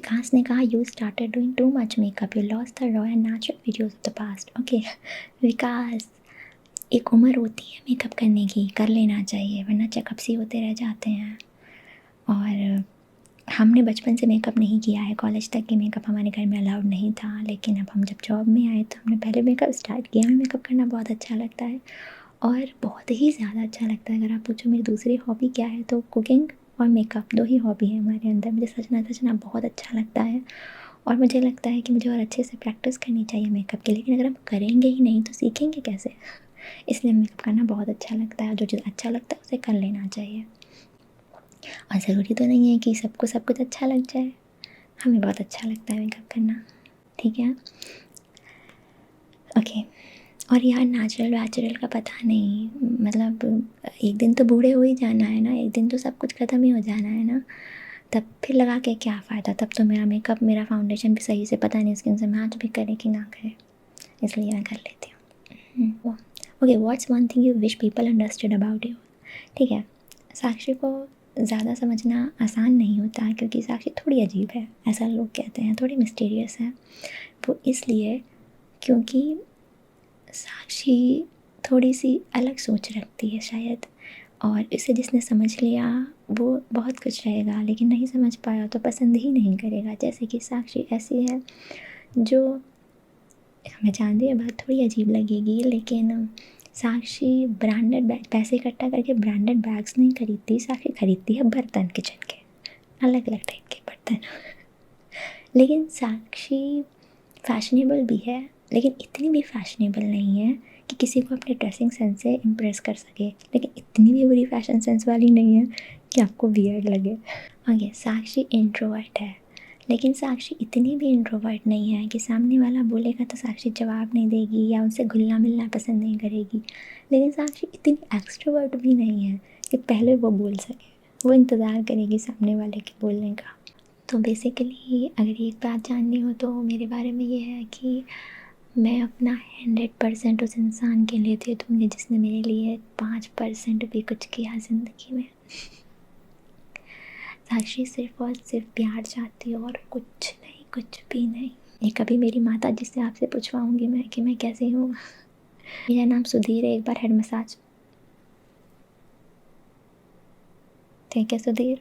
विकास ने कहा you started doing too much makeup, you lost the raw and natural videos of the past. Okay Vikas, एक उम्र होती है मेकअप करने की, कर लेना चाहिए, वरना चेकअप सी होते रह जाते हैं। और हमने बचपन से मेकअप नहीं किया है, कॉलेज तक के मेकअप हमारे घर में अलाउड नहीं था, लेकिन अब हम जब जॉब में आए तो हमने पहले मेकअप स्टार्ट किया। हमें मेकअप करना बहुत अच्छा लगता है और बहुत ही ज़्यादा अच्छा लगता है। अगर आप पूछो मेरी दूसरी हॉबी क्या है तो कुकिंग और मेकअप, 2 ही हॉबी है हमारे अंदर। मुझे सजना बहुत अच्छा लगता है और मुझे लगता है कि मुझे और अच्छे से प्रैक्टिस करनी चाहिए मेकअप की, लेकिन अगर हम करेंगे ही नहीं तो सीखेंगे कैसे। इसलिए मेकअप करना बहुत अच्छा लगता है और जो चीज़ अच्छा लगता है उसे कर लेना चाहिए। और ज़रूरी तो नहीं है कि सबको सब कुछ अच्छा लग जाए, हमें बहुत अच्छा लगता है मेकअप करना, ठीक है। ओके और यार नेचुरल का पता नहीं, मतलब एक दिन तो बूढ़े हो ही जाना है ना, एक दिन तो सब कुछ ख़त्म ही हो जाना है ना, तब फिर लगा के क्या फ़ायदा। तब तो मेरा मेकअप, मेरा फाउंडेशन भी सही से पता नहीं स्किन से मैच भी करे कि ना करे, इसलिए मैं कर लेती हूँ। Okay what's one thing you wish people understood about you. ठीक है, साक्षी को ज़्यादा समझना आसान नहीं होता क्योंकि साक्षी थोड़ी अजीब है, ऐसा लोग कहते हैं, थोड़ी मिस्टीरियस है। वो इसलिए क्योंकि साक्षी थोड़ी सी अलग सोच रखती है शायद, और इसे जिसने समझ लिया वो बहुत कुछ रहेगा, लेकिन नहीं समझ पाया तो पसंद ही नहीं करेगा। जैसे कि साक्षी ऐसी है जो, मैं जानती हूँ बात थोड़ी अजीब लगेगी, लेकिन साक्षी ब्रांडेड बैग, पैसे इकट्ठा करके ब्रांडेड बैग्स नहीं खरीदती, साक्षी खरीदती है बर्तन किचन के, अलग अलग टाइप के बर्तन। लेकिन साक्षी फैशनेबल भी है, लेकिन इतनी भी फैशनेबल नहीं है कि किसी को अपने ड्रेसिंग सेंस से इम्प्रेस कर सके, लेकिन इतनी भी बुरी फैशन सेंस वाली नहीं है कि आपको वियर्ड लगे। ओके साक्षी इंट्रोवर्ट है, लेकिन साक्षी इतनी भी इंट्रोवर्ट नहीं है कि सामने वाला बोलेगा तो साक्षी जवाब नहीं देगी या उनसे घुलना मिलना पसंद नहीं करेगी, लेकिन साक्षी इतनी एक्सट्रोवर्ट भी नहीं है कि पहले वो बोल सके, वो इंतज़ार करेगी सामने वाले के बोलने का। तो बेसिकली अगर एक बात जाननी हो तो मेरे बारे में ये है कि मैं अपना 100% उस इंसान के लिए दे दूँगी जिसने मेरे लिए 5% भी कुछ किया ज़िंदगी में। साक्षी सिर्फ और सिर्फ प्यार चाहती है और कुछ नहीं, कुछ भी नहीं। ये कभी मेरी माता जी से आपसे पूछवाऊँगी मैं कि मैं कैसी हूँ। मेरा नाम सुधीर है, एक बार हेड मसाज। ठीक है Sudhir,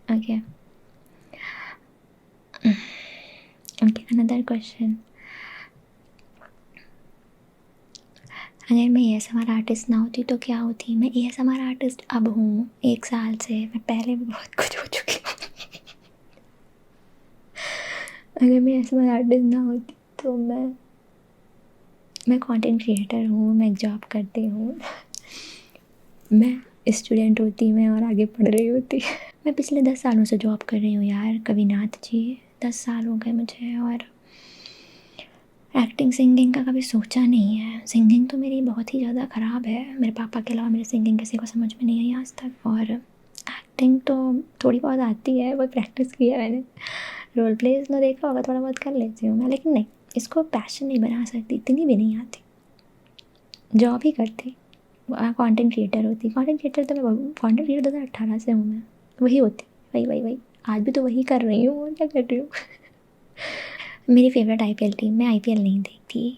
okay okay another question. अगर मैं ASMR आर्टिस्ट ना होती तो क्या होती। मैं ASMR आर्टिस्ट अब हूँ 1 साल से, मैं पहले भी बहुत कुछ हो चुकी हूँ। अगर मैं ASMR आर्टिस्ट ना होती तो मैं कंटेंट क्रिएटर हूँ, मैं जॉब करती हूँ। मैं स्टूडेंट होती मैं और आगे पढ़ रही होती। मैं पिछले 10 सालों से जॉब कर रही हूँ यार कविनाथ जी, 10 साल हो गए मुझे, और एक्टिंग सिंगिंग का कभी सोचा नहीं है। सिंगिंग तो मेरी बहुत ही ज़्यादा ख़राब है, मेरे पापा के अलावा मेरी सिंगिंग किसी को समझ में नहीं आई आज तक। और एक्टिंग तो थोड़ी बहुत आती है, वो प्रैक्टिस की है मैंने, रोल प्लेज में देखा होगा, थोड़ा बहुत कर लेती हूँ मैं, लेकिन नहीं, इसको पैशन नहीं बना सकती, इतनी भी नहीं आती। जॉब ही करती, कंटेंट क्रिएटर होती। कंटेंट क्रिएटर तो मैं कंटेंट क्रिएटर 2018 से हूँ, मैं वही होती, वही आज भी तो वही कर रही हूँ, और क्या कर रही हूँ। मेरी फेवरेट IPL टीम, मैं IPL नहीं देखती।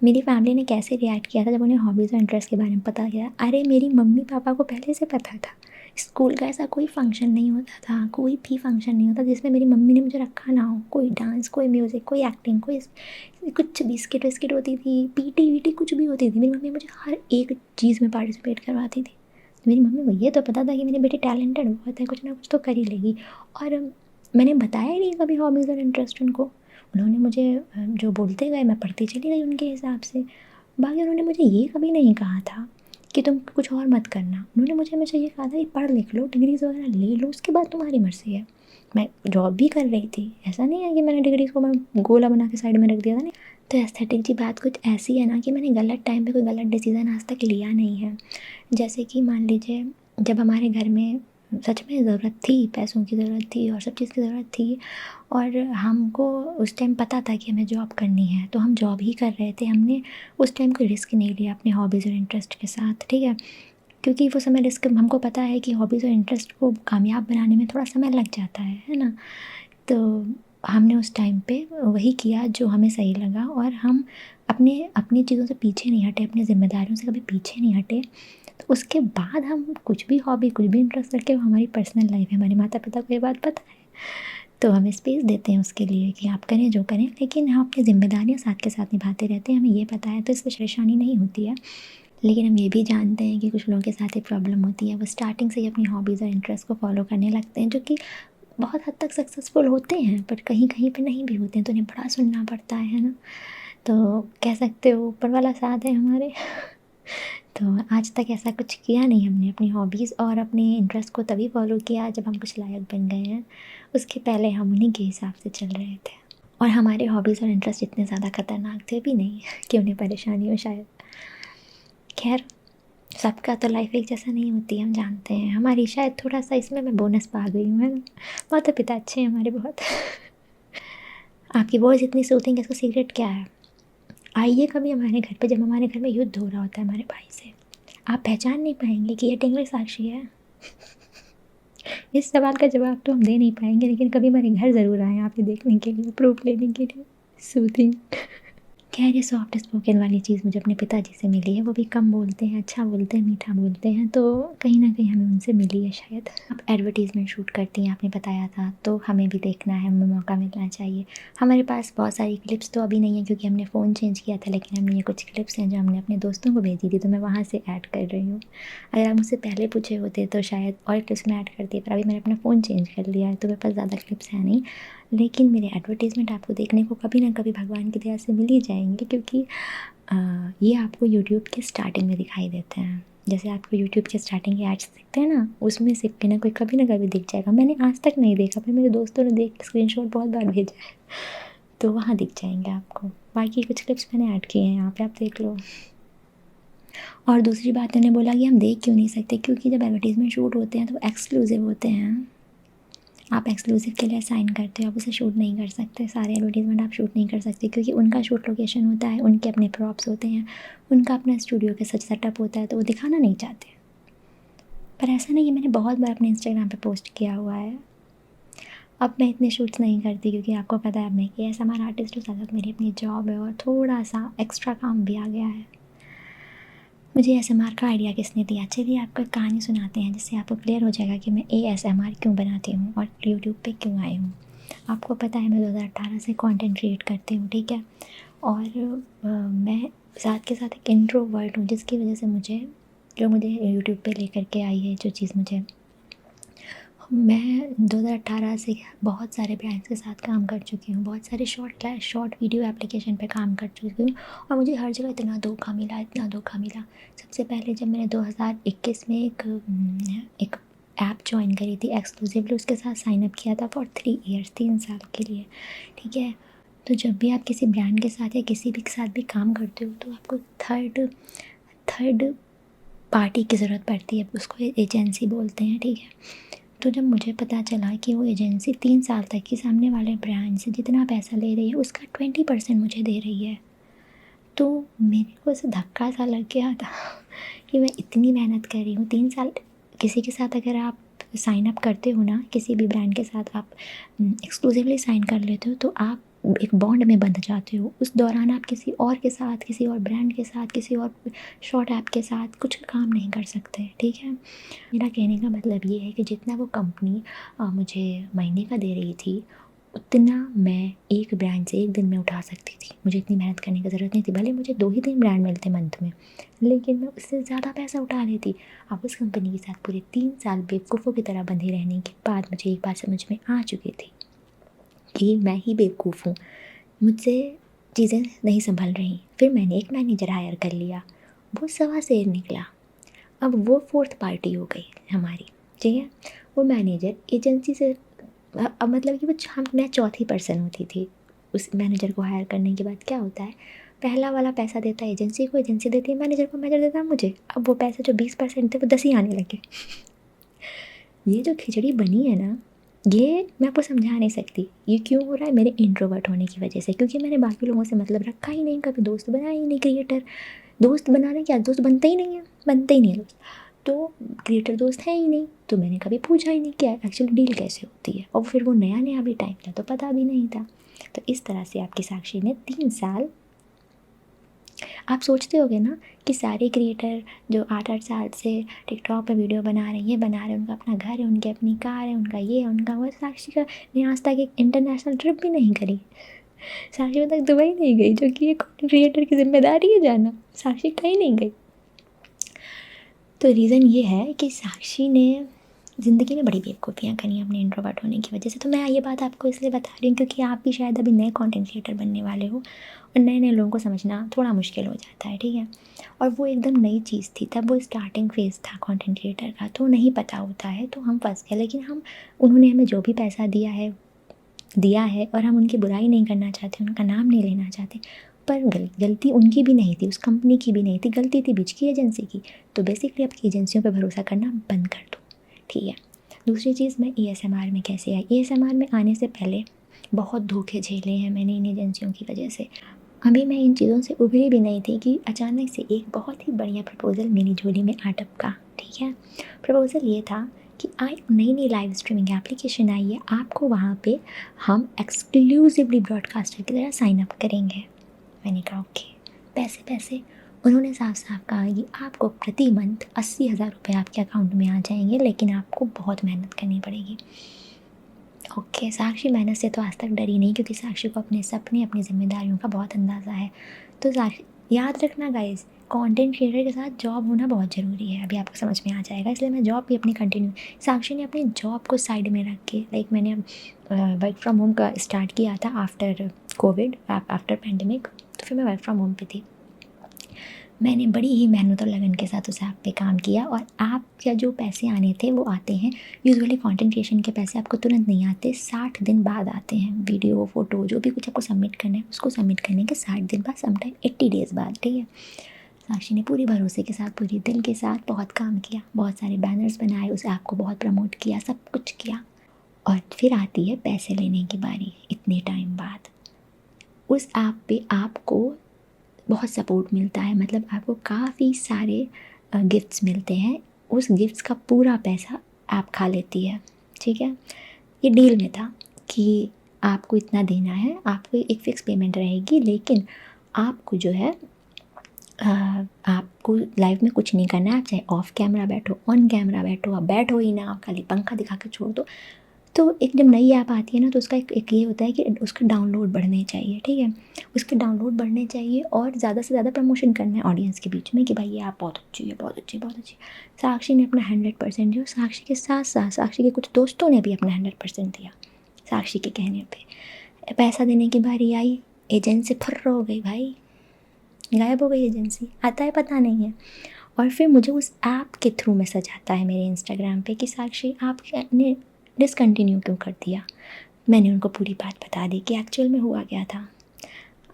मेरी फैमिली ने कैसे रिएक्ट किया था जब उन्हें हॉबीज़ और इंटरेस्ट के बारे में पता गया। अरे मेरी मम्मी पापा को पहले से पता था। स्कूल का ऐसा कोई फंक्शन नहीं होता था, कोई भी फंक्शन नहीं होता जिसमें मेरी मम्मी ने मुझे रखा ना हो। कोई डांस, कोई म्यूज़िक, कोई एक्टिंग, कोई कुछ भी, स्किट विस्किट होती थी, PT वीटी कुछ भी होती थी, मेरी मम्मी मुझे हर एक चीज़ में पार्टिसिपेट करवाती थी। मेरी मम्मी को ये तो पता था कि मेरी बेटी टैलेंटेड बहुत है, कुछ ना कुछ तो कर ही लेगी। और मैंने बताया नहीं कभी हॉबीज़ और इंटरेस्ट उनको। उन्होंने मुझे जो बोलते गए मैं पढ़ती चली गई उनके हिसाब से। बाकी उन्होंने मुझे ये कभी नहीं कहा था कि तुम कुछ और मत करना। उन्होंने मुझे हमेशा ये कहा था कि पढ़ लिख लो, डिग्रीज़ वगैरह ले लो, उसके बाद तुम्हारी मर्ज़ी है। मैं जॉब भी कर रही थी, ऐसा नहीं है कि मैंने डिग्रीज़ को मैं गोला बना के साइड में रख दिया था। नहीं, तो एस्थेटिक की बात कुछ ऐसी है ना कि मैंने गलत टाइम पे कोई गलत डिसीज़न आज तक लिया नहीं है। जैसे कि मान लीजिए जब हमारे घर में सच में ज़रूरत थी, पैसों की ज़रूरत थी और सब चीज़ की ज़रूरत थी, और हमको उस टाइम पता था कि हमें जॉब करनी है, तो हम जॉब ही कर रहे थे। हमने उस टाइम कोई रिस्क नहीं लिया अपने हॉबीज़ और इंटरेस्ट के साथ, ठीक है, क्योंकि वो समय रिस्क, हमको पता है कि हॉबीज़ और इंटरेस्ट को कामयाब बनाने में थोड़ा समय लग जाता है ना। तो हमने उस टाइम पे वही किया जो हमें सही लगा, और हम अपनी चीज़ों से पीछे नहीं हटे, अपनी ज़िम्मेदारियों से कभी पीछे नहीं हटे। तो उसके बाद हम कुछ भी हॉबी, कुछ भी इंटरेस्ट रखें, वो हमारी पर्सनल लाइफ है, हमारे माता-पिता को ये बात पता है। तो हमें स्पेस देते हैं उसके लिए कि आप करें जो करें, लेकिन हम अपनी ज़िम्मेदारियाँ साथ के साथ निभाते रहते हैं, हमें ये पता है, तो इसमें परेशानी नहीं होती है। लेकिन हम ये भी जानते हैं कि कुछ लोगों के साथ एक प्रॉब्लम होती है, वो स्टार्टिंग से ही अपनी हॉबीज़ और इंटरेस्ट को फॉलो करने लगते हैं, जो कि बहुत हद तक सक्सेसफुल होते हैं, बट कहीं कहीं पे नहीं भी होते हैं, तो उन्हें बड़ा सुनना पड़ता है ना। तो कह सकते हो ऊपर वाला साथ है हमारे। तो आज तक ऐसा कुछ किया नहीं हमने अपनी हॉबीज़ और अपने इंटरेस्ट को तभी फॉलो किया जब हम कुछ लायक बन गए हैं। उसके पहले हम उन्हीं के हिसाब से चल रहे थे, और हमारे हॉबीज़ और इंटरेस्ट इतने ज़्यादा खतरनाक थे भी नहीं कि उन्हें परेशानी हो शायद। खैर, सबका तो लाइफ एक जैसा नहीं होती, हम जानते हैं। हमारी शायद थोड़ा सा इसमें मैं बोनस पा गई हूँ, है ना। माता पिता अच्छे हैं हमारे बहुत। आपकी वॉइस इतनी सूथिंग है, इसका सीक्रेट क्या है? आइए कभी हमारे घर पे, जब हमारे घर में युद्ध हो रहा होता है हमारे भाई से, आप पहचान नहीं पाएंगे कि ये टिंगली साक्षी है। इस सवाल का जवाब तो हम दे नहीं पाएंगे, लेकिन कभी हमारे घर ज़रूर आए आप ये देखने के लिए, प्रूफ लेने के लिए। सूथिंग। खैर, ये सॉफ्ट स्पोकन वाली चीज़ मुझे अपने पिताजी से मिली है। वो भी कम बोलते हैं, अच्छा बोलते हैं, मीठा बोलते हैं, तो कहीं ना कहीं हमें उनसे मिली है शायद। आप एडवर्टीज़मेंट शूट करती हैं, आपने बताया था, तो हमें भी देखना है, हमें मौका मिलना चाहिए। हमारे पास बहुत सारी क्लिप्स तो अभी नहीं है क्योंकि हमने फ़ोन चेंज किया था, लेकिन हमने ये कुछ क्लिप्स हैं जो हमने अपने दोस्तों को भेजी थी, तो मैं वहाँ से ऐड कर रही हूँ। अगर आप मुझसे पहले पूछे होते तो शायद और क्लिप्स में ऐड करती, पर अभी मैंने अपना फ़ोन चेंज कर लिया है, तो मेरे पास ज़्यादा क्लिप्स हैं नहीं। लेकिन मेरे एडवर्टीज़मेंट आपको देखने को कभी ना कभी भगवान की दया से मिल ही जाएंगे, क्योंकि ये आपको यूट्यूब के स्टार्टिंग में दिखाई देते हैं। जैसे आपको यूट्यूब के स्टार्टिंग के एड्स दिखते हैं ना, उसमें से कोई ना कोई कभी ना कभी दिख जाएगा। मैंने आज तक नहीं देखा, पर मेरे दोस्तों ने देख स्क्रीनशॉट बहुत बार भेजा है, तो वहाँ दिख जाएंगे आपको। बाकी कुछ क्लिप्स मैंने ऐड किए हैं यहाँ पे, आप देख लो। और दूसरी बात, उन्होंने बोला कि हम देख क्यों नहीं सकते, क्योंकि जब एडवर्टीज़मेंट शूट होते हैं तो एक्सक्लूसिव होते हैं। आप एक्सक्लूसिव के लिए साइन करते हो, आप उसे शूट नहीं कर सकते। सारे एडवर्टीज़मेंट आप शूट नहीं कर सकते, क्योंकि उनका शूट लोकेशन होता है, उनके अपने प्रॉप्स होते हैं, उनका अपना स्टूडियो के सच सेटअप होता है, तो वो दिखाना नहीं चाहते। पर ऐसा नहीं है, मैंने बहुत बार अपने इंस्टाग्राम पे पोस्ट किया हुआ है। अब मैं इतने शूट्स नहीं करती, क्योंकि आपको पता है अब मैं कि ASMR आर्टिस्ट हूँ, साथ मेरी अपनी जॉब है और थोड़ा सा एक्स्ट्रा काम भी आ गया है। मुझे ASMR का आइडिया किसने दिया? चलिए आपको एक कहानी सुनाते हैं, जिससे आपको क्लियर हो जाएगा कि मैं ASMR क्यों बनाती हूँ और यूट्यूब पे क्यों आई हूँ। आपको पता है मैं 2018 से कंटेंट क्रिएट करती हूँ, ठीक है। और मैं साथ के साथ एक इंट्रोवर्ट हूँ, जिसकी वजह से मुझे यूट्यूब पे लेकर के आई है जो चीज़ मुझे। मैं 2018 से बहुत सारे ब्रांड्स के साथ काम कर चुकी हूँ, बहुत सारे शॉर्ट वीडियो एप्लीकेशन पे काम कर चुकी हूँ, और मुझे हर जगह इतना धोखा मिला, इतना धोखा मिला। सबसे पहले जब मैंने 2021 में एक ऐप ज्वाइन करी थी एक्सक्लूसिवली, उसके साथ साइन अप किया था फॉर 3 ईयर्स, 3 साल के लिए, ठीक है। तो जब भी आप किसी ब्रांड के साथ या किसी भी के साथ भी काम करते हो, तो आपको थर्ड पार्टी की ज़रूरत पड़ती है, उसको एजेंसी बोलते हैं, ठीक है। तो जब मुझे पता चला कि वो एजेंसी 3 साल तक की सामने वाले ब्रांड से जितना पैसा ले रही है, उसका 20% मुझे दे रही है, तो मेरे को ऐसा धक्का सा लग गया था कि मैं इतनी मेहनत कर रही हूँ 3 साल। किसी के साथ अगर आप साइन अप करते हो ना, किसी भी ब्रांड के साथ आप एक्सक्लूसिवली साइन कर लेते हो, तो आप एक बॉन्ड में बंध जाते हो। उस दौरान आप किसी और के साथ, किसी और ब्रांड के साथ, किसी और शॉर्ट ऐप के साथ कुछ काम नहीं कर सकते, ठीक है। मेरा कहने का मतलब ये है कि जितना वो कंपनी मुझे महीने का दे रही थी, उतना मैं एक ब्रांड से एक दिन में उठा सकती थी। मुझे इतनी मेहनत करने की ज़रूरत नहीं थी, भले मुझे 2 ही 3 ब्रांड मिलते मंथ में, लेकिन मैं उससे ज़्यादा पैसा उठा लेती। अब उस कंपनी के साथ पूरे 3 साल बेवकूफ़ों की तरह बंधे रहने के बाद मुझे एक बात समझ में आ चुकी थी कि मैं ही बेवकूफ़ हूँ, मुझसे चीज़ें नहीं संभल रही। फिर मैंने एक मैनेजर हायर कर लिया, वो सवा शेर निकला। अब वो 4th पार्टी हो गई हमारी, ठीक है। वो मैनेजर एजेंसी से अब मतलब कि मैं चौथी पर्सन होती थी उस मैनेजर को हायर करने के बाद। क्या होता है, पहला वाला पैसा देता है एजेंसी को, एजेंसी देती है मैनेजर को, मैनेजर देता है मुझे। अब वो पैसे जो 20% थे वो 10 ही आने लगे। ये जो खिचड़ी बनी है ना, ये मैं आपको समझा नहीं सकती। ये क्यों हो रहा है? मेरे इंट्रोवर्ट होने की वजह से, क्योंकि मैंने बाकी लोगों से मतलब रखा ही नहीं, कभी दोस्त बनाया ही नहीं। क्रिएटर दोस्त बनाने क्या, दोस्त बनते ही नहीं है, बनते ही नहीं है दोस्त। तो क्रिएटर दोस्त हैं ही नहीं, तो मैंने कभी पूछा ही नहीं कि एक्चुअली डील कैसे होती है, और फिर वो नया नया भी टाइम था तो पता भी नहीं था। तो इस तरह से आपकी साक्षी ने 3 साल, आप सोचते होगे ना कि सारे क्रिएटर जो 8-8 साल से टिकटॉक पे वीडियो बना रहे हैं, ये बना रहे हैं, उनका अपना घर है, उनकी अपनी कार है, उनका ये है, उनका वो। साक्षी का ने आज तक एक इंटरनेशनल ट्रिप भी नहीं करी। साक्षी तक दुबई नहीं गई, जो कि एक क्रिएटर की जिम्मेदारी है जाना। साक्षी कहीं नहीं गई। तो रीज़न ये है कि साक्षी ने ज़िंदगी में बड़ी बेवकूफ़ियाँ करी हैं अपने इंट्रोवर्ट होने की वजह से। तो मैं ये बात आपको इसलिए बता रही हूँ क्योंकि आप भी शायद अभी नए कंटेंट क्रिएटर बनने वाले हो, और नए नए लोगों को समझना थोड़ा मुश्किल हो जाता है, ठीक है। और वो एकदम नई चीज़ थी, तब वो स्टार्टिंग फेज़ था कंटेंट क्रिएटर का, तो नहीं पता होता है, तो हम फंस गए। लेकिन उन्होंने हमें जो भी पैसा दिया है और हम उनकी बुराई नहीं करना चाहते, उनका नाम नहीं लेना चाहते, पर गलती उनकी भी नहीं थी, उस कंपनी की भी नहीं थी, गलती थी बीच की एजेंसी की। तो बेसिकली आपकी एजेंसियों पे भरोसा करना बंद कर दो, ठीक है। दूसरी चीज़, मैं ASMR में कैसे आई। ASMR में आने से पहले बहुत धोखे झेले हैं मैंने इन एजेंसियों की वजह से। अभी मैं इन चीज़ों से उभरी भी नहीं थी कि अचानक से एक बहुत ही बढ़िया प्रपोज़ल मेरी झोली में आ टपका, ठीक है। प्रपोज़ल ये था कि नई नई लाइव स्ट्रीमिंग एप्लीकेशन आई है, आपको वहाँ पे हम एक्सक्लूसिवली ब्रॉडकास्टर की तरह साइन अप करेंगे। मैंने कहा ओके, पैसे पैसे। उन्होंने साफ साफ कहा कि आपको प्रति मंथ 80,000 रुपये आपके अकाउंट में आ जाएंगे, लेकिन आपको बहुत मेहनत करनी पड़ेगी। ओके, साक्षी मेहनत से तो आज तक डरी नहीं, क्योंकि साक्षी को अपने सपने, अपनी जिम्मेदारियों का बहुत अंदाज़ा है। तो साक्षी, याद रखना गाइस, कंटेंट क्रिएटर के साथ जॉब होना बहुत ज़रूरी है। अभी आपको समझ में आ जाएगा, इसलिए मैं जॉब भी अपनी कंटिन्यू। साक्षी ने अपनी जॉब को साइड में रख के, लाइक मैंने वर्क फ्रॉम होम का स्टार्ट किया था आफ्टर कोविड, आफ्टर पैंडमिक, तो फिर मैं वर्क फ्रॉम होम पे थी। मैंने बड़ी ही मेहनत और लगन के साथ उस ऐप पे काम किया, और ऐप के जो पैसे आने थे वो आते हैं यूजुअली। कंटेंट क्रिएशन के पैसे आपको तुरंत नहीं आते, 60 दिन बाद आते हैं। वीडियो, फोटो, जो भी कुछ आपको सबमिट करना है उसको सबमिट करने के 60 दिन बाद, समटाइम 80 डेज़ बाद, ठीक है। साक्षी ने पूरी भरोसे के साथ, पूरी दिल के साथ बहुत काम किया, बहुत सारे बैनर्स बनाए, उस ऐप को बहुत प्रमोट किया, सब कुछ किया। और फिर आती है पैसे लेने की बारी, इतने टाइम बाद। उस ऐप पे आपको बहुत सपोर्ट मिलता है, मतलब आपको काफ़ी सारे गिफ्ट्स मिलते हैं। उस गिफ्ट्स का पूरा पैसा ऐप खा लेती है, ठीक है। ये डील में था कि आपको इतना देना है, आपको एक फ़िक्स पेमेंट रहेगी, लेकिन आपको जो है आपको लाइव में कुछ नहीं करना है। आप चाहे ऑफ कैमरा बैठो, ऑन कैमरा बैठो, आप बैठो ही ना, आप खाली पंखा दिखा के छोड़ दो। तो एक जब नई ऐप आती है ना, तो उसका एक ये होता है कि उसके डाउनलोड बढ़ने चाहिए, ठीक है। उसके डाउनलोड बढ़ने चाहिए और ज़्यादा से ज़्यादा प्रमोशन करना है ऑडियंस के बीच में कि भाई ये ऐप बहुत अच्छी है, बहुत अच्छी, बहुत अच्छी। साक्षी ने अपना 100% दिया, साक्षी के साथ साथ साक्षी के कुछ दोस्तों ने भी अपना 100% दिया साक्षी के कहने पे। पैसा देने की बारी आई, एजेंसी फुर्र हो गई भाई, गायब हो गई एजेंसी, आता है पता नहीं है। और फिर मुझे उस ऐप के थ्रू मैसेज आता है मेरे इंस्टाग्राम पे कि साक्षी आपने डिसकंटिन्यू क्यों कर दिया। मैंने उनको पूरी बात बता दी कि एक्चुअल में हुआ क्या था।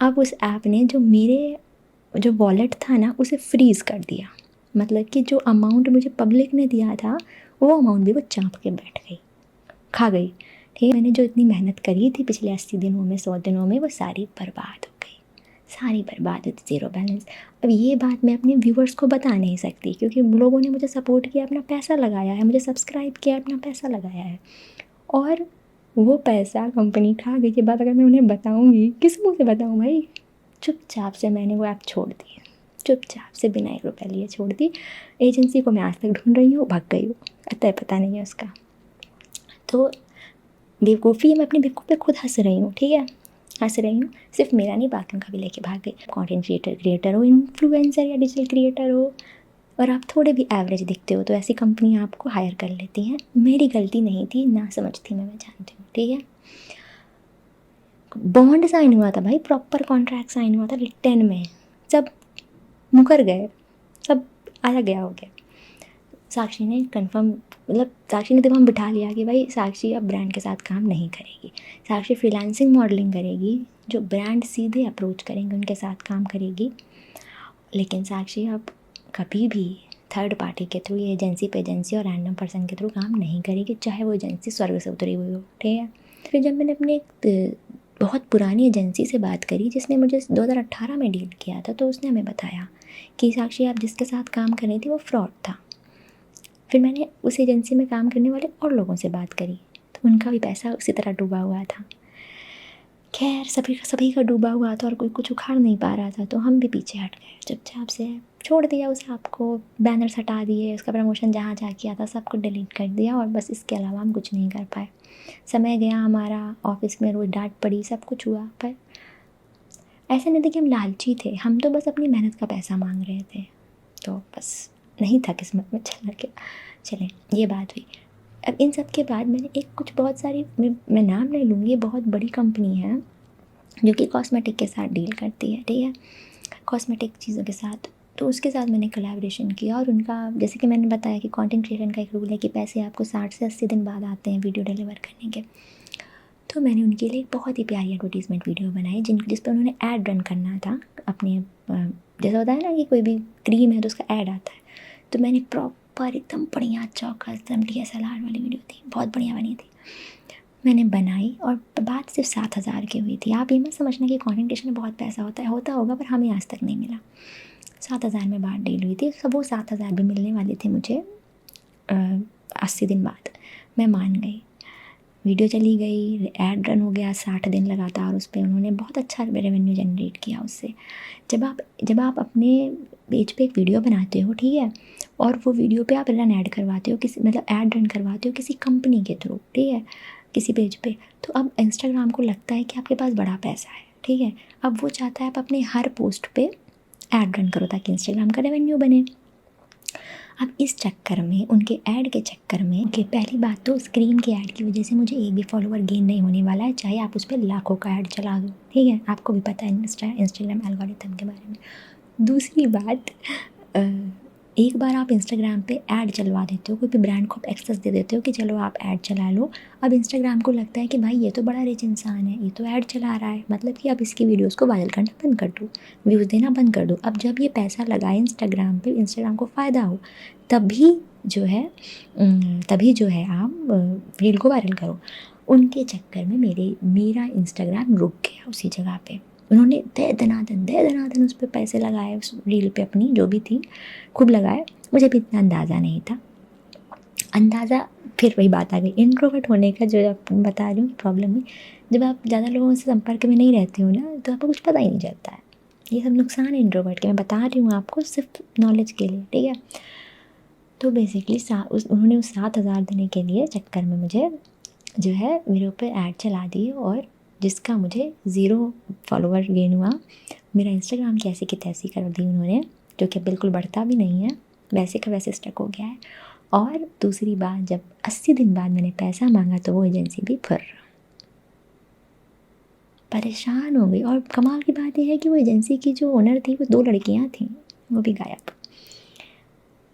अब उस ऐप ने जो वॉलेट था ना, उसे फ्रीज़ कर दिया। मतलब कि जो अमाउंट मुझे पब्लिक ने दिया था, वो अमाउंट भी वो चाँप के बैठ गई, खा गई, ठीक है। मैंने जो इतनी मेहनत करी थी पिछले 80 दिनों में, 100 दिनों में, वो सारी बर्बाद हो गई, सारी बर्बाद विद ज़ीरो बैलेंस। अब ये बात मैं अपने व्यूवर्स को बता नहीं सकती, क्योंकि लोगों ने मुझे सपोर्ट किया, अपना पैसा लगाया है, मुझे सब्सक्राइब किया, अपना पैसा लगाया है, और वो पैसा कंपनी खा गई। ये बात अगर मैं उन्हें बताऊंगी, किस मुंह से बताऊं भाई। चुपचाप से मैंने वो ऐप छोड़ दी, चुपचाप से बिना 1 रुपये लिए छोड़ दी। एजेंसी को मैं आज तक ढूंढ रही हूँ, भाग गई हूँ, अतः पता नहीं है उसका। तो बेवकूफ़ी, मैं अपनी बेवकूफ़ी पे खुद हंस रही हूँ, ठीक है, हंस रही हूँ। सिर्फ मेरा नहीं, बाकियों का भी लेके भाग गई। कंटेंट क्रिएटर हो, इन्फ्लुएंसर या डिजिटल क्रिएटर हो, और आप थोड़े भी एवरेज दिखते हो, तो ऐसी कंपनी आपको हायर कर लेती हैं। मेरी गलती नहीं थी, ना समझ थी मैं जानती हूँ, ठीक है। बॉन्ड साइन हुआ था भाई, प्रॉपर कॉन्ट्रैक्ट साइन हुआ था रिटर्न में, सब मुकर गए, सब आया गया हो गया। साक्षी ने कंफर्म, मतलब साक्षी ने दिमाग बिठा लिया कि भाई साक्षी अब ब्रांड के साथ काम नहीं करेगी, साक्षी फ्रीलांसिंग मॉडलिंग करेगी, जो ब्रांड सीधे अप्रोच करेंगे उनके साथ काम करेगी। लेकिन साक्षी अब कभी भी थर्ड पार्टी के थ्रू, ये एजेंसी पे एजेंसी और रैंडम पर्सन के थ्रू काम नहीं करेगी, चाहे वो एजेंसी स्वर्ग से उतरी हुई हो, ठीक है। फिर जब मैंने अपने एक बहुत पुरानी एजेंसी से बात करी, जिसने मुझे 2018 में डील किया था, तो उसने हमें बताया कि साक्षी आप जिसके साथ काम कर रही थी वो फ्रॉड था, फिर मैंने उस एजेंसी में काम करने वाले और लोगों से बात करी, तो उनका भी पैसा उसी तरह डूबा हुआ था। खैर सभी का डूबा हुआ था और कोई कुछ उखाड़ नहीं पा रहा था, तो हम भी पीछे हट गए, चुपचाप से छोड़ दिया उसे। आपको बैनर्स हटा दिए, उसका प्रमोशन जहाँ जहाँ किया था सब कुछ डिलीट कर दिया, और बस इसके अलावा हम कुछ नहीं कर पाए। समय गया हमारा, ऑफिस में रोज़ डांट पड़ी, सब कुछ हुआ, पर ऐसा नहीं था कि हम लालची थे, हम तो बस अपनी मेहनत का पैसा मांग रहे थे, तो बस नहीं था किस्मत में, चला गया। चलें, ये बात हुई। अब इन सब के बाद मैंने एक कुछ बहुत सारी, मैं नाम नहीं लूँगी, ये बहुत बड़ी कंपनी है जो कि कॉस्मेटिक के साथ डील करती है, ठीक है, कॉस्मेटिक चीज़ों के साथ। तो उसके साथ मैंने कोलैबोरेशन किया, और उनका जैसे कि मैंने बताया कि कंटेंट क्रिएशन का एक रूल है कि पैसे आपको 60 से 80 दिन बाद आते हैं वीडियो डिलीवर करने के। तो मैंने उनके लिए एक बहुत ही प्यारी एडवर्टीज़मेंट वीडियो बनाई जिस पर उन्होंने ऐड रन करना था अपने, जैसा होता है ना कि कोई भी क्रीम है तो उसका ऐड आता है, तो मैंने प्रॉपर एकदम बढ़िया चौकस एकदम DSLR वाली वीडियो थी, बहुत बढ़िया बनी थी, मैंने बनाई। और बात सिर्फ 7,000 की हुई थी। आप ये मत समझना कि कंटेंट क्रिएशन में बहुत पैसा होता होगा, पर हमें आज तक नहीं मिला। 7,000 में बात डील हुई थी, सब वो 7,000 भी मिलने वाले थे मुझे 80 दिन बाद। मैं मान गई, वीडियो चली गई, ऐड रन हो गया 60 दिन लगातार उस पर, उन्होंने बहुत अच्छा रेवेन्यू जनरेट किया उससे। जब आप अपने पेज पे एक वीडियो बनाते हो, ठीक है, और वो वीडियो पे आप रन ऐड करवाते हो किसी, मतलब ऐड रन करवाते हो किसी कंपनी के थ्रू, ठीक है, किसी पेज पे, तो अब इंस्टाग्राम को लगता है कि आपके पास बड़ा पैसा है, ठीक है, अब वो चाहता है आप अपने हर पोस्ट पे ऐड रन करो ताकि इंस्टाग्राम का रेवेन्यू बने। अब इस चक्कर में, उनके ऐड के चक्कर में, कि पहली बात तो स्क्रीन के ऐड की वजह से मुझे एक भी फॉलोवर गेन नहीं होने वाला है, चाहे आप उस पर लाखों का ऐड चला दो, ठीक है, आपको भी पता है इंस्टाग्राम एल्गोरिथम के बारे में। दूसरी बात, एक बार आप इंस्टाग्राम पे ऐड चलवा देते हो, कोई भी ब्रांड को आप एक्सेस दे देते हो कि चलो आप ऐड चला लो, अब इंस्टाग्राम को लगता है कि भाई ये तो बड़ा रिच इंसान है, ये तो ऐड चला रहा है, मतलब कि अब इसकी वीडियोस को वायरल करना बंद कर दो, व्यूज़ देना बंद कर दो। अब जब ये पैसा लगाए इंस्टाग्राम पे, इंस्टाग्राम को फ़ायदा हो, तभी जो है आप रील को वायरल करो। उनके चक्कर में मेरा इंस्टाग्राम रुक गया उसी जगह पे। उन्होंने दे दनादन उस पर पैसे लगाए, उस रील पे अपनी जो भी थी खूब लगाए, मुझे भी इतना अंदाज़ा नहीं था। फिर वही बात आ गई इंट्रोवर्ट होने का, जो आप बता रही हूँ प्रॉब्लम हुई, जब आप ज़्यादा लोगों से संपर्क में नहीं रहते हो ना, तो आपको कुछ पता ही नहीं चलता है। ये सब नुकसान है इंट्रोवर्ट के, मैं बता रही हूँ आपको सिर्फ नॉलेज के लिए, ठीक है। तो बेसिकली उन्होंने उस 7,000 देने के लिए चक्कर में मुझे जो है मेरे ऊपर ऐड चला दिए, और जिसका मुझे 0 फॉलोवर गेन हुआ। मेरा इंस्टाग्राम की ऐसी की तैसी कर दी उन्होंने, जो कि बिल्कुल बढ़ता भी नहीं है, वैसे का वैसे स्टक हो गया है। और दूसरी बात, जब 80 दिन बाद मैंने पैसा मांगा तो वो एजेंसी भी फिर परेशान हो गई। और कमाल की बात यह है कि वो एजेंसी की जो ओनर थी, वो 2 लड़कियां थीं, वो भी गायब।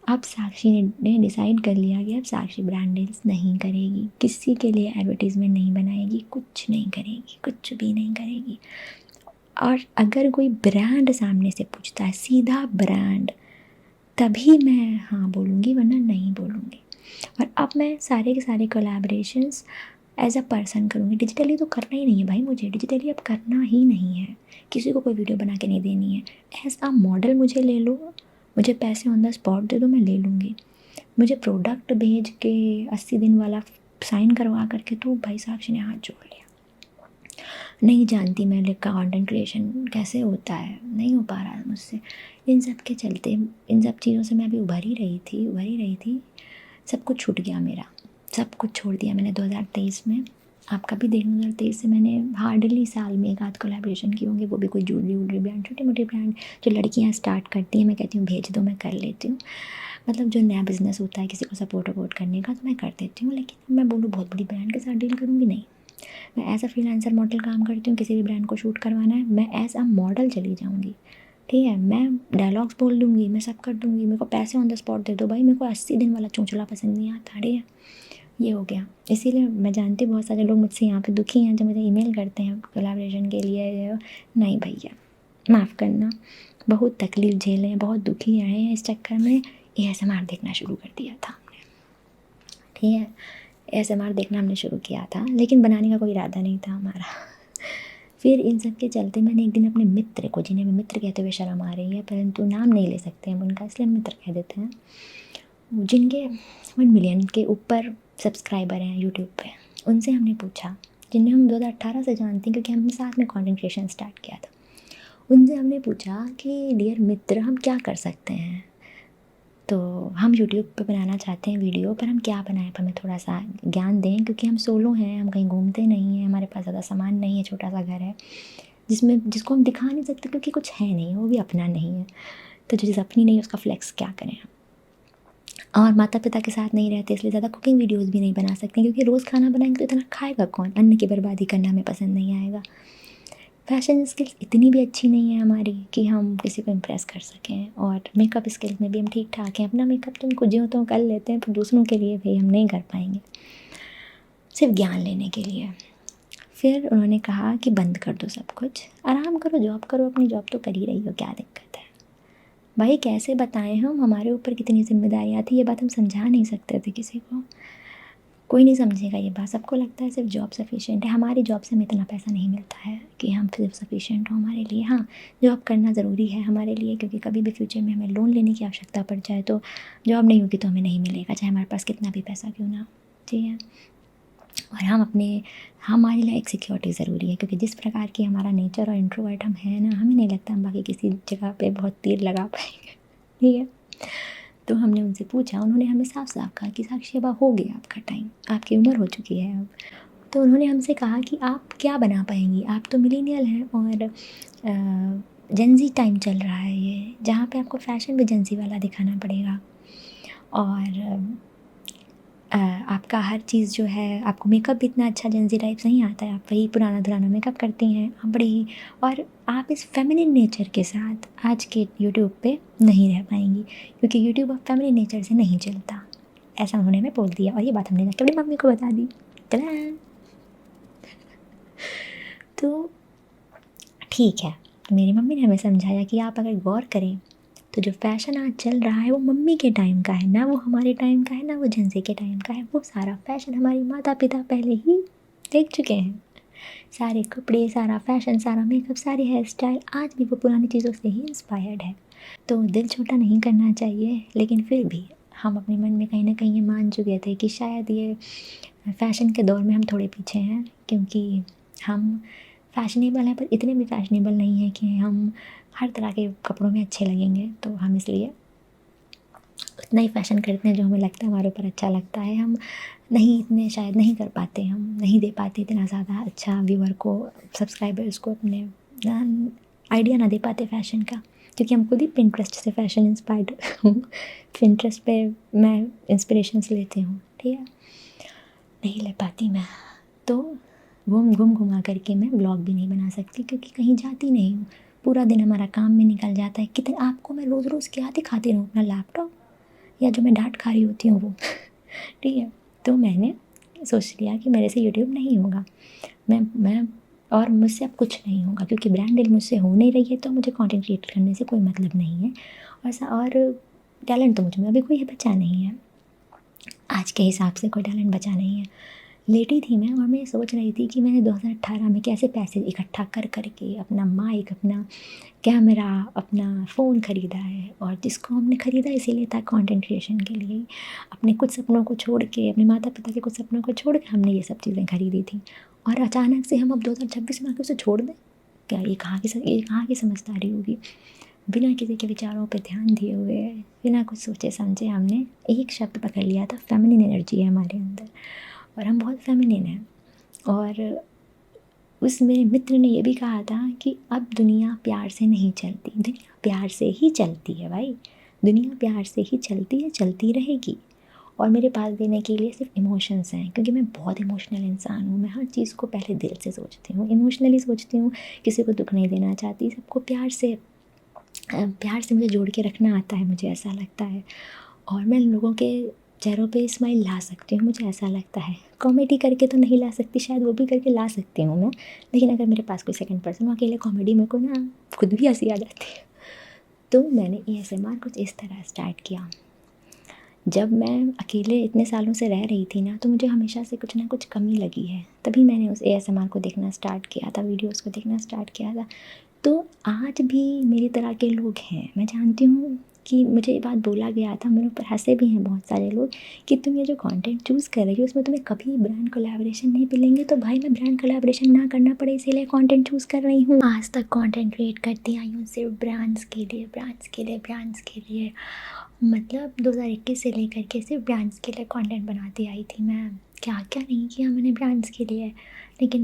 अब साक्षी ने डिसाइड कर लिया कि अब साक्षी ब्रांड डील्स नहीं करेगी, किसी के लिए एडवर्टीज़मेंट नहीं बनाएगी, कुछ नहीं करेगी, कुछ भी नहीं करेगी। और अगर कोई ब्रांड सामने से पूछता है, सीधा ब्रांड, तभी मैं हाँ बोलूँगी, वरना नहीं बोलूँगी। और अब मैं सारे के सारे कोलैबोरेशंस एज अ पर्सन करूँगी। डिजिटली तो करना ही नहीं है भाई, मुझे डिजिटली अब करना ही नहीं है, किसी को कोई वीडियो बना के नहीं देनी है। एज अ मॉडल मुझे ले लो, मुझे पैसे ऑन द स्पॉट दे दो, मैं ले लूँगी। मुझे प्रोडक्ट भेज के 80 दिन वाला साइन करवा करके तो भाई साक्षी ने हाथ जोड़ लिया। नहीं जानती मैं कंटेंट क्रिएशन कैसे होता है, नहीं हो पा रहा है मुझसे। इन सब के चलते, इन सब चीज़ों से मैं अभी उभर ही रही थी, सब कुछ छूट गया मेरा, सब कुछ छोड़ दिया मैंने 2023 में। आपका भी देख 2023 से मैंने हार्डली साल में एक आध कोलैबोरेशन की होंगी, वो भी कोई ज्वेलरी ब्रांड, छोटी मोटी ब्रांड जो लड़कियां स्टार्ट करती हैं, मैं कहती हूँ भेज दो, मैं कर लेती हूँ। मतलब जो नया बिज़नेस होता है किसी को सपोर्ट वपोर्ट करने का, तो मैं कर देती हूँ। लेकिन मैं बोलूँ बहुत बड़ी ब्रांड के साथ डील करूँगी, नहीं। मैं एज अ फ्रीलांसर मॉडल काम करती हूँ, किसी भी ब्रांड को शूट करवाना है, मैं एज अ मॉडल चली जाऊँगी, ठीक है। मैं डायलॉग्स बोल दूँगी, मैं सब कर दूँगी, मेरे को पैसे ऑन द स्पॉट दे दो भाई, मेरे को 80 दिन वाला चौंचला पसंद नहीं आता, ठीक है। ये हो गया। इसीलिए मैं जानती हूँ बहुत सारे लोग मुझसे यहाँ पे दुखी हैं, जो मुझे ईमेल करते हैं कोलैबोरेशन के लिए। नहीं भैया, माफ़ करना, बहुत तकलीफ़ झेले हैं, बहुत दुखी आए हैं, इस चक्कर में ASMR देखना शुरू कर दिया था हमने, ठीक है। ASMR देखना हमने शुरू किया था, लेकिन बनाने का कोई इरादा नहीं था हमारा। फिर इन सब के चलते मैंने एक दिन अपने मित्र को, जिन्हें मैं मित्र कहते हुए शर्म आ रही है, परंतु नाम नहीं ले सकते हम उनका, इसलिए हम मित्र कह देते हैं, जिनके 1 मिलियन के ऊपर सब्सक्राइबर हैं यूट्यूब पे, उनसे हमने पूछा, जिन्हें हम 2018 से जानते हैं क्योंकि हमने साथ में कंटेंट क्रिएशन स्टार्ट किया था। उनसे हमने पूछा कि डियर मित्र, हम क्या कर सकते हैं? तो हम यूट्यूब पे बनाना चाहते हैं वीडियो, पर हम क्या बनाएं, पर हमें थोड़ा सा ज्ञान दें, क्योंकि हम सोलो हैं, हम कहीं घूमते नहीं हैं, हमारे पास ज़्यादा सामान नहीं है, छोटा सा घर है जिसको हम दिखा नहीं सकते क्योंकि कुछ है नहीं, वो भी अपना नहीं है। तो जो चीज़ अपनी नहीं है उसका फ्लेक्स क्या करें? और माता पिता के साथ नहीं रहते, इसलिए ज़्यादा कुकिंग वीडियोस भी नहीं बना सकते, क्योंकि रोज़ खाना बनाएंगे तो इतना खाएगा कौन? अन्न की बर्बादी करना हमें पसंद नहीं आएगा। फैशन स्किल्स इतनी भी अच्छी नहीं है हमारी कि हम किसी को इम्प्रेस कर सकें, और मेकअप स्किल्स में भी हम ठीक ठाक हैं। अपना मेकअप तो उनको ज्यों त्यों कर लेते हैं, पर दूसरों के लिए भाई हम नहीं कर पाएंगे, सिर्फ ज्ञान लेने के लिए। फिर उन्होंने कहा कि बंद कर दो सब कुछ, आराम करो, जॉब करो, अपनी जॉब तो कर ही रही हो, क्या दिक्कत है? भाई कैसे बताएं हम, हमारे ऊपर कितनी जिम्मेदारियाँ थी, ये बात हम समझा नहीं सकते थे किसी को। कोई नहीं समझेगा ये बात, सबको लगता है सिर्फ जॉब सफिशिएंट है। हमारी जॉब से हमें इतना पैसा नहीं मिलता है कि हम सिर्फ सफिशिएंट हो हमारे लिए। हाँ, जॉब करना ज़रूरी है हमारे लिए, क्योंकि कभी भी फ्यूचर में हमें लोन लेने की आवश्यकता पड़ जाए तो जॉब नहीं होगी तो हमें नहीं मिलेगा, चाहे हमारे पास कितना भी पैसा क्यों ना हो। ठीक है, और हमारे लिए एक सिक्योरिटी ज़रूरी है, क्योंकि जिस प्रकार की हमारा नेचर और इंट्रोवर्ट हम हैं ना, हमें नहीं लगता हम बाकी किसी जगह पे बहुत तीर लगा पाएंगे। ठीक है, तो हमने उनसे पूछा, उन्होंने हमें साफ साफ कहा कि साक्षी अब हो गया आपका टाइम, आपकी उम्र हो चुकी है अब। तो उन्होंने हमसे कहा कि आप क्या बना पाएंगी, आप तो मिलीनियल हैं, और जेंजी टाइम चल रहा है ये, जहाँ पे आपको फ़ैशन भी जेंजी वाला दिखाना पड़ेगा, और आपका हर चीज़ जो है, आपको मेकअप भी इतना अच्छा जेंजी टाइप नहीं आता है, आप वही पुराना धुराना मेकअप करती हैं, आप बड़ी, और आप इस फेमिनिन नेचर के साथ आज के यूट्यूब पे नहीं रह पाएंगी, क्योंकि यूट्यूब अब फेमिनिन नेचर से नहीं चलता। ऐसा उन्होंने हमें बोल दिया, और ये बात हमने जाके अपनी मम्मी को बता दी। टडा! तो ठीक है, मेरी मम्मी ने हमें समझाया कि आप अगर गौर करें तो जो फ़ैशन आज चल रहा है वो मम्मी के टाइम का है, ना वो हमारे टाइम का है, ना वो जेंजी के टाइम का है। वो सारा फ़ैशन हमारे माता पिता पहले ही देख चुके हैं। सारे कपड़े, सारा फ़ैशन, सारा मेकअप, सारी हेयर स्टाइल आज भी वो पुरानी चीज़ों से ही इंस्पायर्ड है। तो दिल छोटा नहीं करना चाहिए, लेकिन फिर भी हम अपने मन में कहीं ना कहीं ये मान चुके थे कि शायद ये फ़ैशन के दौर में हम थोड़े पीछे हैं, क्योंकि हम फ़ैशनेबल हैं, पर इतने भी फ़ैशनेबल नहीं हैं कि हम हर तरह के कपड़ों में अच्छे लगेंगे। तो हम इसलिए उतना ही फ़ैशन करते हैं जो हमें लगता है हमारे ऊपर अच्छा लगता है। हम नहीं इतने शायद नहीं कर पाते, हम नहीं दे पाते इतना ज़्यादा अच्छा व्यूअर को, सब्सक्राइबर्स को अपने आइडिया ना दे पाते फ़ैशन का, क्योंकि हम खुद ही पिंटरेस्ट से फ़ैशन इंस्पायर्ड हूँ। पिंटरेस्ट पे मैं इंस्पिरेशंस लेती हूँ। ठीक है, नहीं ले पाती मैं, तो घुमा करके मैं ब्लॉग भी नहीं बना सकती, क्योंकि कहीं जाती नहीं हूँ। पूरा दिन हमारा काम में निकल जाता है। कितने आपको मैं रोज़ रोज़ क्या दिखाती रहूँ, अपना लैपटॉप, या जो मैं डांट खा रही होती हूँ वो। ठीक है, तो मैंने सोच लिया कि मेरे से यूट्यूब नहीं होगा, मैं और मुझसे अब कुछ नहीं होगा, क्योंकि ब्रांड डील मुझसे हो नहीं रही है, तो मुझे कंटेंट क्रिएट करने से कोई मतलब नहीं है। और टैलेंट तो मुझ में अभी कोई बचा नहीं है, आज के हिसाब से कोई टैलेंट बचा नहीं है। लेटी थी मैं, और मैं सोच रही थी कि मैंने 2018 में कैसे पैसे इकट्ठा कर करके अपना माइक, अपना कैमरा, अपना फ़ोन ख़रीदा है, और जिसको हमने ख़रीदा इसीलिए था कंटेंट क्रिएशन के लिए। अपने कुछ सपनों को छोड़ के, अपने माता पिता के कुछ सपनों को छोड़ के हमने ये सब चीज़ें ख़रीदी थी, और अचानक से हम अब 2026 में आके उसे छोड़ दें? क्या ये कहाँ की समझदारी होगी? बिना किसी के विचारों पे ध्यान दिए हुए, बिना कुछ सोचे समझे हमने एक शब्द पकड़ लिया था, फेमिनिन एनर्जी है हमारे अंदर, और हम बहुत फेमिनिन हैं। और उस मेरे मित्र ने ये भी कहा था कि अब दुनिया प्यार से नहीं चलती, दुनिया प्यार से ही चलती है भाई, दुनिया प्यार से ही चलती है, चलती रहेगी। और मेरे पास देने के लिए सिर्फ इमोशंस हैं, क्योंकि मैं बहुत इमोशनल इंसान हूँ। मैं हर चीज़ को पहले दिल से सोचती हूँ, इमोशनली सोचती हूँ, किसी को दुख नहीं देना चाहती, सबको प्यार से मुझे जोड़ के रखना आता है, मुझे ऐसा लगता है। और मैं लोगों के चेहरों पे स्माइल ला सकती हूँ, मुझे ऐसा लगता है। कॉमेडी करके तो नहीं ला सकती, शायद वो भी करके ला सकती हूँ मैं, लेकिन अगर मेरे पास कोई सेकंड पर्सन हो अकेले कॉमेडी, मेरे को ना खुद भी हंसी आ जाती है। तो मैंने ASMR कुछ इस तरह स्टार्ट किया। जब मैं अकेले इतने सालों से रह रही थी ना, तो मुझे हमेशा से कुछ ना कुछ कमी लगी है, तभी मैंने उस ASMR को देखना स्टार्ट किया था, वीडियोस को देखना स्टार्ट किया था। तो आज भी मेरी तरह के लोग हैं, मैं जानती हूँ कि मुझे ये बात बोला गया था, मेरे ऊपर हँसे भी हैं बहुत सारे लोग कि तुम ये जो कंटेंट चूज़ कर रही हो उसमें तुम्हें कभी ब्रांड कोलैबोरेशन नहीं मिलेंगे। तो भाई मैं ब्रांड कोलैबोरेशन ना करना पड़े इसीलिए कंटेंट चूज़ कर रही हूँ। आज तक कंटेंट क्रिएट करती आई हूँ सिर्फ ब्रांड्स के लिए, ब्रांड्स के लिए, ब्रांड्स के लिए। मतलब 2021 से लेकर के सिर्फ ब्रांड्स के लिए कंटेंट बनाती आई थी मैं। क्या क्या नहीं किया मैंने ब्रांड्स के लिए। लेकिन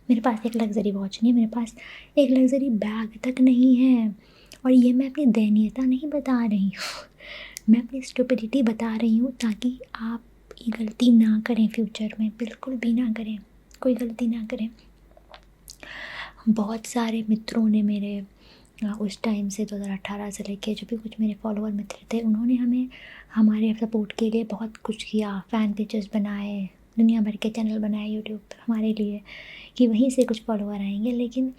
मेरे पास एक लग्ज़री वॉच नहीं है, मेरे पास एक लग्ज़री बैग तक नहीं है। और ये मैं अपनी दयनीयता नहीं बता रही हूँ मैं अपनी स्टुपिडिटी बता रही हूँ, ताकि आप ये गलती ना करें फ्यूचर में, बिल्कुल भी ना करें, कोई गलती ना करें। बहुत सारे मित्रों ने मेरे उस टाइम से 2018 से लेके जो भी कुछ मेरे फॉलोअर मित्र थे, उन्होंने हमें हमारे सपोर्ट के लिए बहुत कुछ किया। फ़ैन पेजेस बनाए, दुनिया भर के चैनल बनाए यूट्यूब पर हमारे लिए कि वहीं से कुछ फॉलोअर आएंगे। लेकिन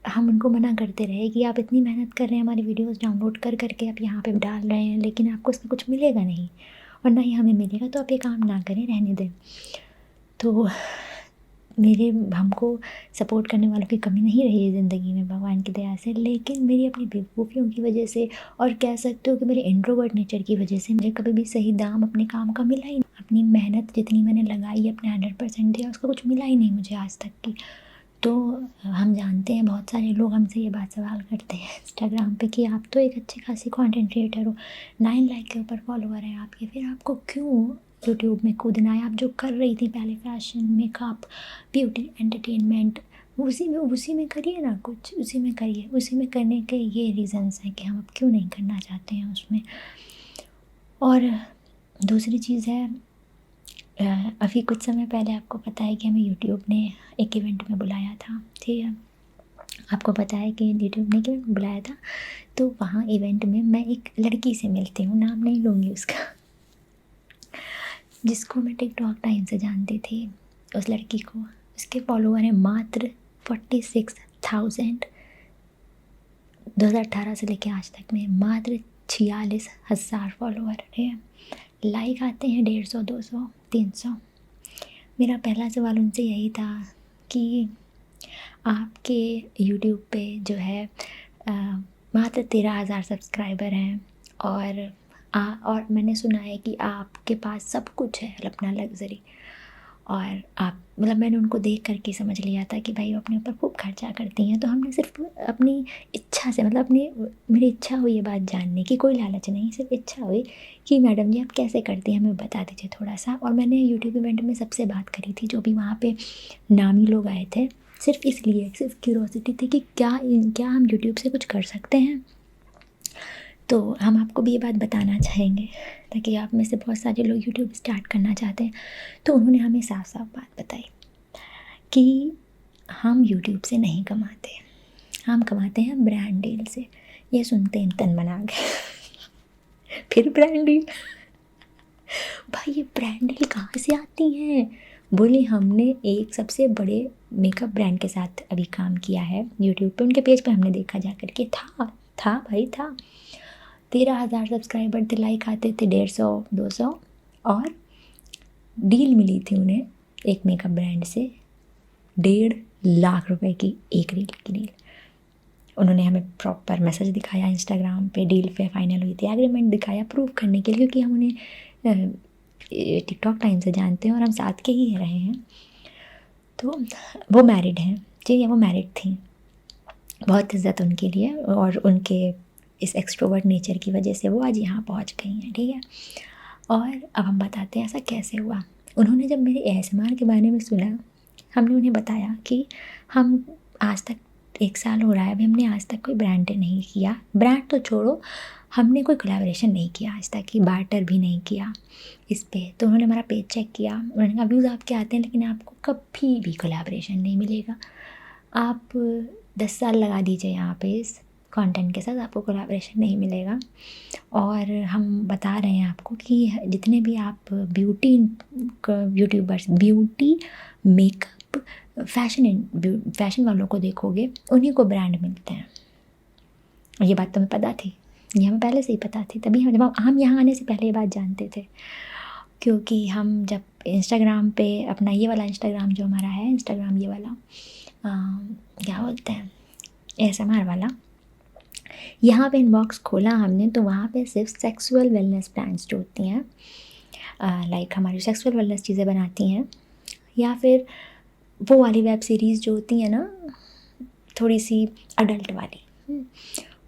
हम उनको मना करते रहे कि आप इतनी मेहनत कर रहे हैं, हमारी वीडियोस डाउनलोड कर करके आप यहाँ पे डाल रहे हैं, लेकिन आपको इसमें कुछ मिलेगा नहीं और ना ही हमें मिलेगा, तो आप ये काम ना करें, रहने दें। तो हमको सपोर्ट करने वालों की कमी नहीं रही है ज़िंदगी में भगवान की दया से, लेकिन मेरी अपनी बेवकूफ़ियों की वजह से और कह सकते हो कि मेरे इंट्रोवर्ट नेचर की वजह से मुझे कभी भी सही दाम अपने काम का मिला ही नहीं। अपनी मेहनत जितनी मैंने लगाई, अपने 100% दिया, उसका कुछ मिला ही नहीं मुझे आज तक की। तो हम जानते हैं, बहुत सारे लोग हमसे ये बात सवाल करते हैं इंस्टाग्राम पे कि आप तो एक अच्छी खासी कंटेंट क्रिएटर हो, 9 लाख के ऊपर फॉलोअर हैं आपके, फिर आपको क्यों यूट्यूब में कूदना है? आप जो कर रही थी पहले, फैशन, मेकअप, ब्यूटी, एंटरटेनमेंट, उसी में करिए ना, कुछ उसी में करिए। उसी में करने के ये रीज़न्स हैं कि हम अब क्यों नहीं करना चाहते हैं उसमें। और दूसरी चीज़ है, अभी कुछ समय पहले आपको पता है कि हमें यूट्यूब ने एक इवेंट में बुलाया था, ठीक है? आपको पता है कि यूट्यूब ने एक इवेंट में बुलाया था, तो वहाँ इवेंट में मैं एक लड़की से मिलती हूँ, नाम नहीं लूँगी उसका, जिसको मैं टिकटॉक टाइम से जानती थी। उस लड़की को, उसके फॉलोअर हैं मात्र 46,000। 2018 से लेके आज तक में मात्र 46,000 फॉलोअर है। लाइक आते हैं 150, 200, 300। मेरा पहला सवाल उनसे यही था कि आपके यूट्यूब पे जो है मात्र 13,000 सब्सक्राइबर हैं, और मैंने सुना है कि आपके पास सब कुछ है अपना लग्ज़री, और आप मतलब मैंने उनको देख करके समझ लिया था कि भाई वो अपने ऊपर खूब खर्चा करती हैं। तो हमने सिर्फ अपनी इच्छा से, मतलब मेरी इच्छा हुई ये बात जानने की, कोई लालच नहीं, सिर्फ इच्छा हुई कि मैडम जी आप कैसे करती हैं, हमें बता दीजिए थोड़ा सा। और मैंने यूट्यूब इवेंट में सबसे बात करी थी, जो भी वहाँ पे नामी लोग आए थे, सिर्फ इसलिए, सिर्फ क्यूरोसिटी थी कि क्या हम यूट्यूब से कुछ कर सकते हैं। तो हम आपको भी ये बात बताना चाहेंगे, ताकि आप में से बहुत सारे लोग यूट्यूब स्टार्ट करना चाहते हैं। तो उन्होंने हमें साफ साफ बात बताई कि हम यूट्यूब से नहीं कमाते, हम कमाते हैं ब्रांड डील से। ये सुनते हैं तन बना गए फिर ब्रांड डील भाई ये ब्रांड डील कहाँ से आती हैं? बोले हमने एक सबसे बड़े मेकअप ब्रांड के साथ अभी काम किया है यूट्यूब पे, उनके पेज पे हमने देखा जा कर के, था भाई था। 13,000 सब्सक्राइबर थे, लाइक आते थे 150, 200, और डील मिली थी उन्हें एक मेकअप ब्रांड से 1.5 लाख रुपए की एक रील की डील। उन्होंने हमें प्रॉपर मैसेज दिखाया इंस्टाग्राम पे, डील पे फाइनल हुई थी, एग्रीमेंट दिखाया प्रूव करने के लिए, क्योंकि हम उन्हें टिकटॉक टाइम से जानते हैं और हम साथ के ही रहे हैं। तो वो मैरिड हैं, ठीक है, वो मैरिड थी, बहुत इज़्ज़त उनके लिए, और उनके इस एक्सट्रोवर्ट नेचर की वजह से वो आज यहाँ पहुँच गई हैं, ठीक है। और अब हम बताते हैं ऐसा कैसे हुआ। उन्होंने जब मेरे ASMR के बारे में सुना, हमने उन्हें बताया कि हम आज तक 1 साल हो रहा है, अभी हमने आज तक कोई ब्रांड नहीं किया, ब्रांड तो छोड़ो, हमने कोई कोलैबोरेशन नहीं किया आज तक, कि बार्टर भी नहीं किया इस पे। तो उन्होंने हमारा पेज चेक किया, उन्होंने कहा व्यूज़ आपके आते हैं, लेकिन आपको कभी भी कोलैबोरेशन नहीं मिलेगा। आप 10 साल लगा दीजिए यहाँ पे इस कंटेंट के साथ, आपको कोलैबोरेशन नहीं मिलेगा। और हम बता रहे हैं आपको कि जितने भी आप beauty YouTubers, beauty, makeup, fashion वालों को देखोगे, उन्हीं को ब्रांड मिलते हैं। ये बात तो हमें पता थी, ये हमें पहले से ही पता थी, तभी हम यहाँ आने से पहले ये बात जानते थे। क्योंकि हम जब इंस्टाग्राम पे अपना ये वाला इंस्टाग्राम जो हमारा है, इंस्टाग्राम ये वाला क्या बोलते हैं, ASMR वाला, यहाँ पे इनबॉक्स खोला हमने तो वहाँ पे सिर्फ सेक्सुअल वेलनेस ब्रांड्स जो होती हैं, लाइक हमारी सेक्सुअल वेलनेस चीज़ें बनाती हैं, या फिर वो वाली वेब सीरीज़ जो होती हैं ना थोड़ी सी अडल्ट वाली,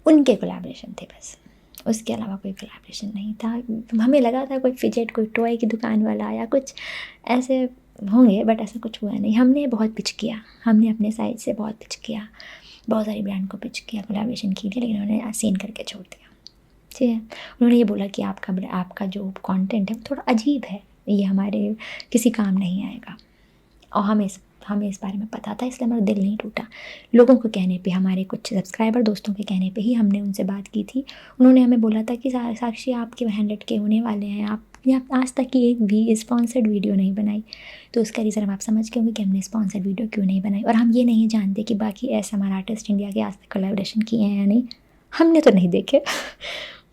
उनके कोलैबोरेशन थे बस। उसके अलावा कोई कोलैबोरेशन नहीं था। हमें लगा था कोई फिजेट, कोई टॉय की दुकान वाला या कुछ ऐसे होंगे, बट ऐसा कुछ हुआ नहीं। हमने बहुत पिच किया, हमने अपने साइड से बहुत पिच किया, बहुत सारी ब्रांड को पिच किया कोलैबोरेशन के लिए, लेकिन उन्होंने सीन करके छोड़ दिया। ठीक है, उन्होंने ये बोला कि आपका जो कंटेंट है वो थोड़ा अजीब है, ये हमारे किसी काम नहीं आएगा। और हमें इस बारे में पता था, इसलिए हमारा दिल नहीं टूटा। लोगों के कहने पे, हमारे कुछ सब्सक्राइबर दोस्तों के कहने पे ही हमने उनसे बात की थी। उन्होंने हमें बोला था कि साक्षी आपके 100K होने वाले हैं, आपने आज तक की एक भी स्पॉन्सर्ड वीडियो नहीं बनाई। तो उसका रीज़न अब आप समझ गए होंगे कि हमने स्पॉन्सर्ड वीडियो क्यों नहीं बनाई। और हम ये नहीं जानते कि बाकी ASMR आर्टिस्ट इंडिया के आज तक कोलैबोरेशन किए हैं या नहीं, हमने तो नहीं देखे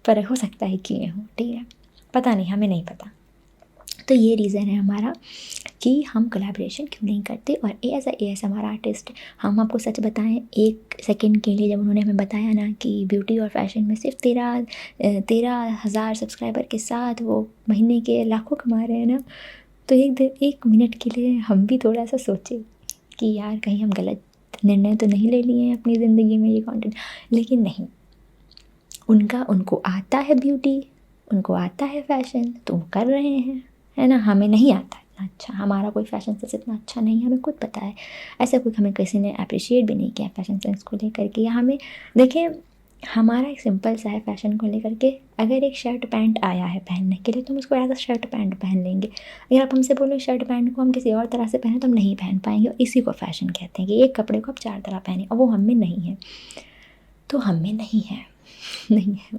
पर हो सकता है किए हों, ठीक है, पता नहीं, हमें नहीं पता। तो ये रीज़न है हमारा कि हम कोलैबोरेशन क्यों नहीं करते। और एज अ ASMR आर्टिस्ट हम आपको सच बताएं, 1 सेकंड के लिए जब उन्होंने हमें बताया ना कि ब्यूटी और फैशन में सिर्फ 13,000 सब्सक्राइबर के साथ वो महीने के लाखों कमा रहे हैं ना, तो एक मिनट के लिए हम भी थोड़ा सा सोचे कि यार कहीं हम गलत निर्णय तो नहीं ले लिए हैं अपनी ज़िंदगी में ये कंटेंट। लेकिन नहीं, उनको आता है ब्यूटी, उनको आता है फैशन, तो वो कर रहे हैं, है ना। हमें नहीं आता इतना अच्छा, हमारा कोई फैशन सेंस इतना अच्छा नहीं है, हमें खुद पता है। ऐसा कोई हमें किसी ने अप्रिशिएट भी नहीं किया फैशन सेंस को लेकर के, या हमें देखिए हमारा एक सिंपल सा है फैशन को लेकर के। अगर एक शर्ट पैंट आया है पहनने के लिए तो हम उसको एज अ शर्ट पैंट पहन लेंगे। अगर आप हमसे बोलो शर्ट पैंट को हम किसी और तरह से पहने तो हम नहीं पहन पाएंगे। और इसी को फैशन कहते हैं कि एक कपड़े को आप 4 तरह पहने, और वो हम में नहीं है। तो हम में नहीं है नहीं है,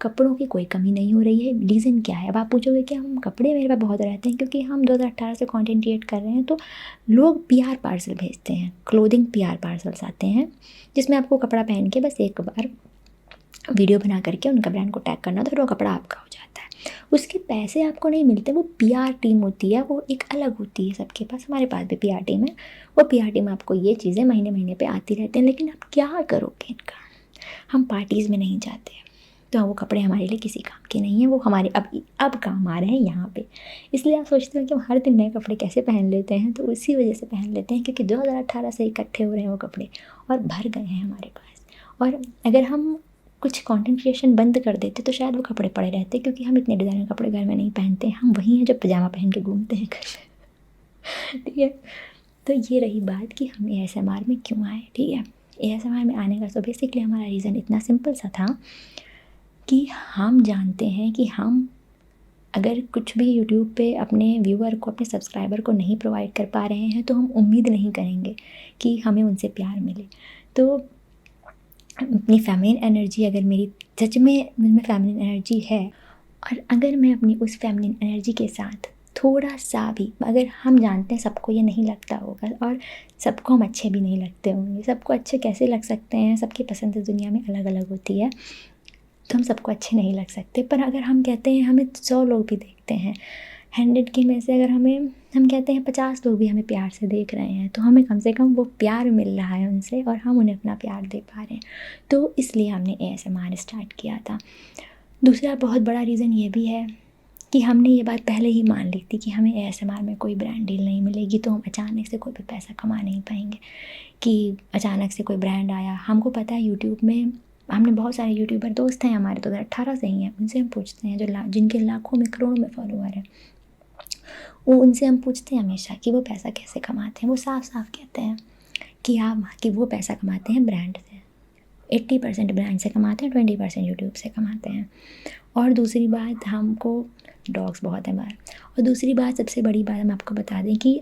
कपड़ों की कोई कमी नहीं हो रही है। रीज़न क्या है? अब आप पूछोगे कि हम कपड़े मेरे पास बहुत रहते हैं, क्योंकि हम 2018 से कंटेंट क्रिएट कर रहे हैं, तो लोग PR पार्सल भेजते हैं, क्लोथिंग PR पार्सल्स आते हैं, जिसमें आपको कपड़ा पहन के बस एक बार वीडियो बना करके उनका ब्रांड को टैग करना, तो फिर वो कपड़ा आपका हो जाता है। उसके पैसे आपको नहीं मिलते, वो PR टीम होती है, वो एक अलग होती है सबके पास। हमारे पास भी PR टीम है, वो PR टीम आपको ये चीज़ें महीने महीने पे आती रहती हैं। लेकिन आप क्या करोगे इनका? हम पार्टीज़ में नहीं जाते, तो वो कपड़े हमारे लिए किसी काम के नहीं हैं, वो हमारे अब काम आ रहे हैं यहाँ पे। इसलिए आप सोचते हो कि हम हर दिन नए कपड़े कैसे पहन लेते हैं, तो उसी वजह से पहन लेते हैं, क्योंकि 2018 से इकट्ठे हो रहे हैं वो कपड़े और भर गए हैं हमारे पास। और अगर हम कुछ कंटेंट क्रिएशन बंद कर देते तो शायद वो कपड़े पड़े रहते, क्योंकि हम इतने डिज़ाइनर कपड़े घर में नहीं पहनते। हम वही हैं जो पजामा पहन के घूमते हैं घर में ठीक है। तो ये रही बात कि हम ASMR में क्यों आए, ठीक है। ASMR में आने का तो बेसिकली हमारा रीज़न इतना सिंपल सा था कि हम जानते हैं कि हम अगर कुछ भी यूट्यूब पे अपने व्यूअर को, अपने सब्सक्राइबर को नहीं प्रोवाइड कर पा रहे हैं, तो हम उम्मीद नहीं करेंगे कि हमें उनसे प्यार मिले। तो अपनी फेमिनिन एनर्जी, अगर मेरी सच में मुझमें फेमिनिन एनर्जी है, और अगर मैं अपनी उस फेमिनिन एनर्जी के साथ थोड़ा सा भी, अगर हम जानते हैं सबको ये नहीं लगता होगा, और सबको हम अच्छे भी नहीं लगते होंगे, सबको अच्छे कैसे लग सकते हैं, सबकी पसंद इस दुनिया में अलग अलग होती है, तो हम सबको अच्छे नहीं लग सकते। पर अगर हम कहते हैं हमें 100 लोग भी देखते हैं, 100 के में से अगर हम कहते हैं 50 लोग भी हमें प्यार से देख रहे हैं, तो हमें कम से कम वो प्यार मिल रहा है उनसे, और हम उन्हें अपना प्यार दे पा रहे हैं। तो इसलिए हमने ASMR स्टार्ट किया था। दूसरा बहुत बड़ा रीज़न ये भी है कि हमने ये बात पहले ही मान ली थी कि हमें ASMR में कोई ब्रांड डील नहीं मिलेगी, तो हम अचानक से कोई भी पैसा कमा नहीं पाएंगे। कि अचानक से कोई ब्रांड आया, हमको पता है यूट्यूब में हमने बहुत सारे यूट्यूबर दोस्त हैं हमारे 2018 से ही हैं, उनसे हम पूछते हैं, जो जिनके लाखों में करोड़ों में फॉलोअर हैं, वो उनसे हम पूछते हैं हमेशा कि वो पैसा कैसे कमाते हैं। वो साफ साफ कहते हैं कि वो पैसा कमाते हैं ब्रांड से, 80% ब्रांड से कमाते हैं, 20% यूट्यूब से कमाते हैं। और दूसरी बात, हमको डॉग्स बहुत हैं बाहर। और दूसरी बात, सबसे बड़ी बात हम आपको बता दें कि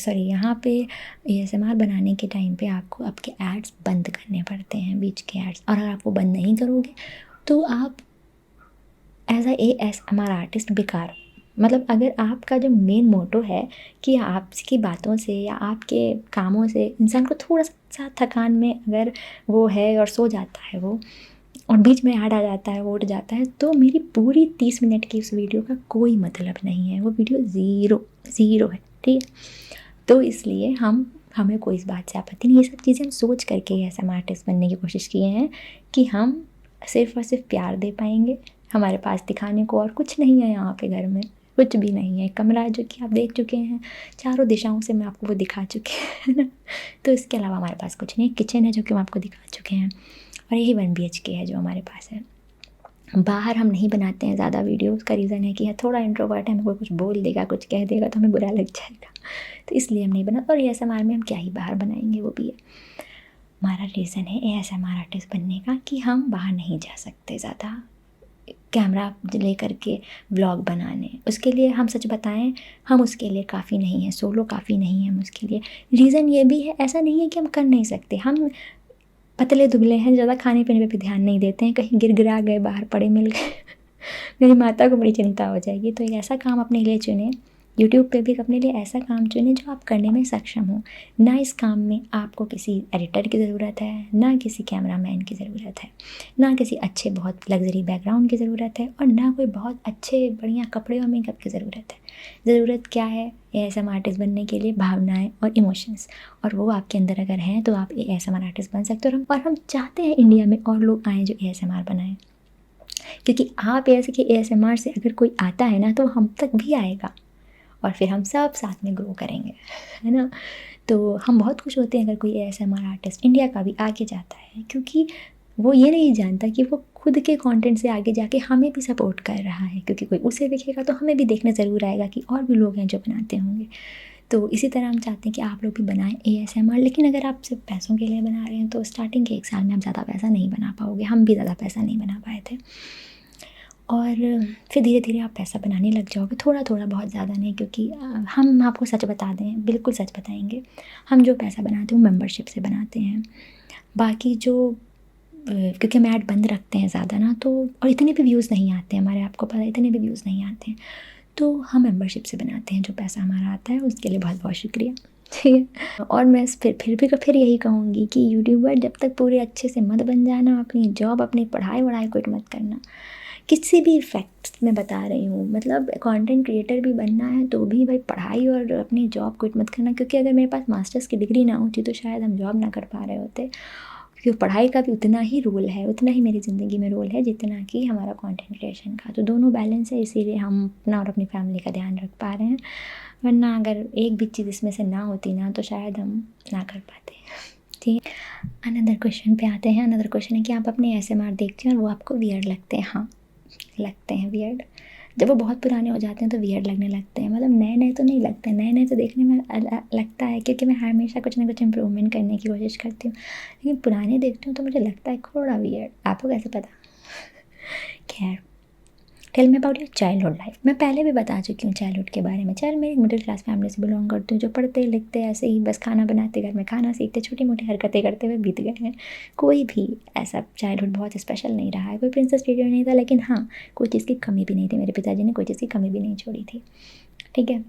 यहाँ पे ASMR बनाने के टाइम पे आपको आपके एड्स बंद करने पड़ते हैं, बीच के एड्स। और अगर आप वो बंद नहीं करोगे तो आप एज अ ASMR आर्टिस्ट बेकार हो। मतलब अगर आपका जो मेन मोटो है कि आपकी बातों से या आपके कामों से इंसान को थोड़ा सा थकान में अगर वो है और सो जाता है वो, और बीच में ऐड आ जाता है, वो उठ जाता है, तो मेरी पूरी 30 मिनट की उस वीडियो का कोई मतलब नहीं है, वो वीडियो ज़ीरो है, ठीक है। तो इसलिए हम हमें कोई इस बात से आपत्ति नहीं। ये सब चीज़ें हम सोच करके ASMR आर्टिस्ट बनने की कोशिश किए हैं कि हम सिर्फ़ और सिर्फ प्यार दे पाएंगे। हमारे पास दिखाने को और कुछ नहीं है यहाँ पे, घर में कुछ भी नहीं है। कमरा जो कि आप देख चुके हैं, चारों दिशाओं से मैं आपको वो दिखा चुकी है ना। तो इसके अलावा हमारे पास कुछ नहीं। किचन है जो कि हम आपको दिखा चुके हैं, और यही 1 BHK है जो हमारे पास है। बाहर हम नहीं बनाते हैं ज़्यादा वीडियो। उसका रीज़न है कि थोड़ा इंट्रोवर्ट है, हमें कोई कुछ बोल देगा, कुछ कह देगा तो हमें बुरा लग जाएगा, तो इसलिए हम नहीं बनाते। और ASMR में हम क्या ही बाहर बनाएंगे, वो भी है। हमारा रीज़न है ASMR आर्टिस्ट बनने का कि हम बाहर नहीं जा सकते ज़्यादा कैमरा ले करके व्लॉग बनाने। उसके लिए हम सच बताएं, हम उसके लिए काफ़ी नहीं हैं, सोलो काफ़ी नहीं है हम उसके लिए। रीज़न ये भी है, ऐसा नहीं है कि हम कर नहीं सकते, हम पतले दुबले हैं, ज़्यादा खाने पीने पे भी ध्यान नहीं देते हैं, कहीं गिर गए, बाहर पड़े मिल गए मेरी माता को बड़ी चिंता हो जाएगी। तो एक ऐसा काम अपने लिए चुने, यूट्यूब पे भी अपने लिए ऐसा काम चुने जो आप करने में सक्षम हो। ना इस काम में आपको किसी एडिटर की ज़रूरत है, ना किसी कैमरामैन की ज़रूरत है, ना किसी अच्छे बहुत लग्जरी बैकग्राउंड की ज़रूरत है, और ना कोई बहुत अच्छे बढ़िया कपड़े और मेकअप की ज़रूरत है। ज़रूरत क्या है ASMR आर्टिस्ट बनने के लिए? भावनाएं और इमोशंस, और वो आपके अंदर अगर हैं तो आप ASMR आर्टिस्ट बन सकते हो। और हम चाहते हैं इंडिया में और लोग आएँ जो ASMR बनाएं, क्योंकि आप ऐसे कि ASMR से अगर कोई आता है ना तो हम तक भी आएगा, और फिर हम सब साथ में ग्रो करेंगे, है ना। तो हम बहुत खुश होते हैं अगर कोई ASMR आर्टिस्ट इंडिया का भी आगे जाता है, क्योंकि वो ये नहीं जानता कि वो खुद के कंटेंट से आगे जाके हमें भी सपोर्ट कर रहा है, क्योंकि कोई उसे देखेगा तो हमें भी देखने ज़रूर आएगा कि और भी लोग हैं जो बनाते होंगे। तो इसी तरह हम चाहते हैं कि आप लोग भी बनाएं ASMR। लेकिन अगर आप सिर्फ पैसों के लिए बना रहे हैं तो स्टार्टिंग के 1 साल में आप ज़्यादा पैसा नहीं बना पाओगे। हम भी ज़्यादा पैसा नहीं बना पाए थे, और फिर धीरे धीरे आप पैसा बनाने लग जाओगे, थोड़ा थोड़ा, बहुत ज़्यादा नहीं। क्योंकि हम आपको सच बता दें, बिल्कुल सच बताएंगे, हम जो पैसा बनाते हैं वो मेंबरशिप से बनाते हैं। बाकी जो क्योंकि हम ऐड बंद रखते हैं ज़्यादा ना, तो और इतने भी व्यूज़ नहीं आते हैं हमारे, आपको पता है इतने भी व्यूज़ नहीं आते हैं, तो हम मेंबरशिप से बनाते हैं। जो पैसा हमारा आता है उसके लिए बहुत बहुत शुक्रिया, ठीक है। और मैं फिर यही कहूँगी कि यूट्यूबर जब तक पूरे अच्छे से मत बन जाना, अपनी जॉब, अपनी पढ़ाई वढ़ाई क्विट मत करना। किसी भी फैक्ट्स में बता रही हूँ, मतलब कंटेंट क्रिएटर भी बनना है तो भी भाई पढ़ाई और अपनी जॉब क्विट मत करना। क्योंकि अगर मेरे पास मास्टर्स की डिग्री ना होती तो शायद हम जॉब ना कर पा रहे होते, क्योंकि पढ़ाई का भी उतना ही रोल है, उतना ही मेरी ज़िंदगी में रोल है जितना कि हमारा कंटेंट क्रिएशन का। तो दोनों बैलेंस है, इसीलिए हम अपना और अपनी फैमिली का ध्यान रख पा रहे हैं। वरना अगर एक भी चीज़ इसमें से ना होती ना तो शायद हम ना कर पाते। ठीक है, अनदर क्वेश्चन पे आते हैं। अनदर क्वेश्चन है कि आप अपने ASMR देखते हैं और वो आपको वियर्ड लगते हैं? हाँ, लगते हैं वियर्ड। जब वो बहुत पुराने हो जाते हैं तो वियर्ड लगने लगते हैं। मतलब नए नए तो नहीं लगते, नए नए तो देखने में लगता है, क्योंकि मैं हमेशा कुछ ना कुछ इम्प्रूवमेंट करने की कोशिश करती हूँ। लेकिन पुराने देखती हूँ तो मुझे लगता है थोड़ा वियर्ड। आपको कैसे पता? खैर, tell me about your childhood life. मैं पहले भी बता चुकी हूँ चाइल्डहुड के बारे में। मैं एक मिडिल क्लास फैमिली से बिलोंग करती हूँ, जो पढ़ते लिखते ऐसे ही बस खाना बनाते, घर में खाना सीखते, छोटी मोटी हरकतें करते हुए बीत गए हैं। कोई भी ऐसा चाइल्डहुड बहुत स्पेशल नहीं रहा है, कोई प्रिंसेस पीरियड नहीं था। लेकिन हाँ, कोई चीज़ की कमी भी नहीं थी, मेरे पिताजी ने कोई चीज़ की कमी भी नहीं छोड़ी थी, ठीक है।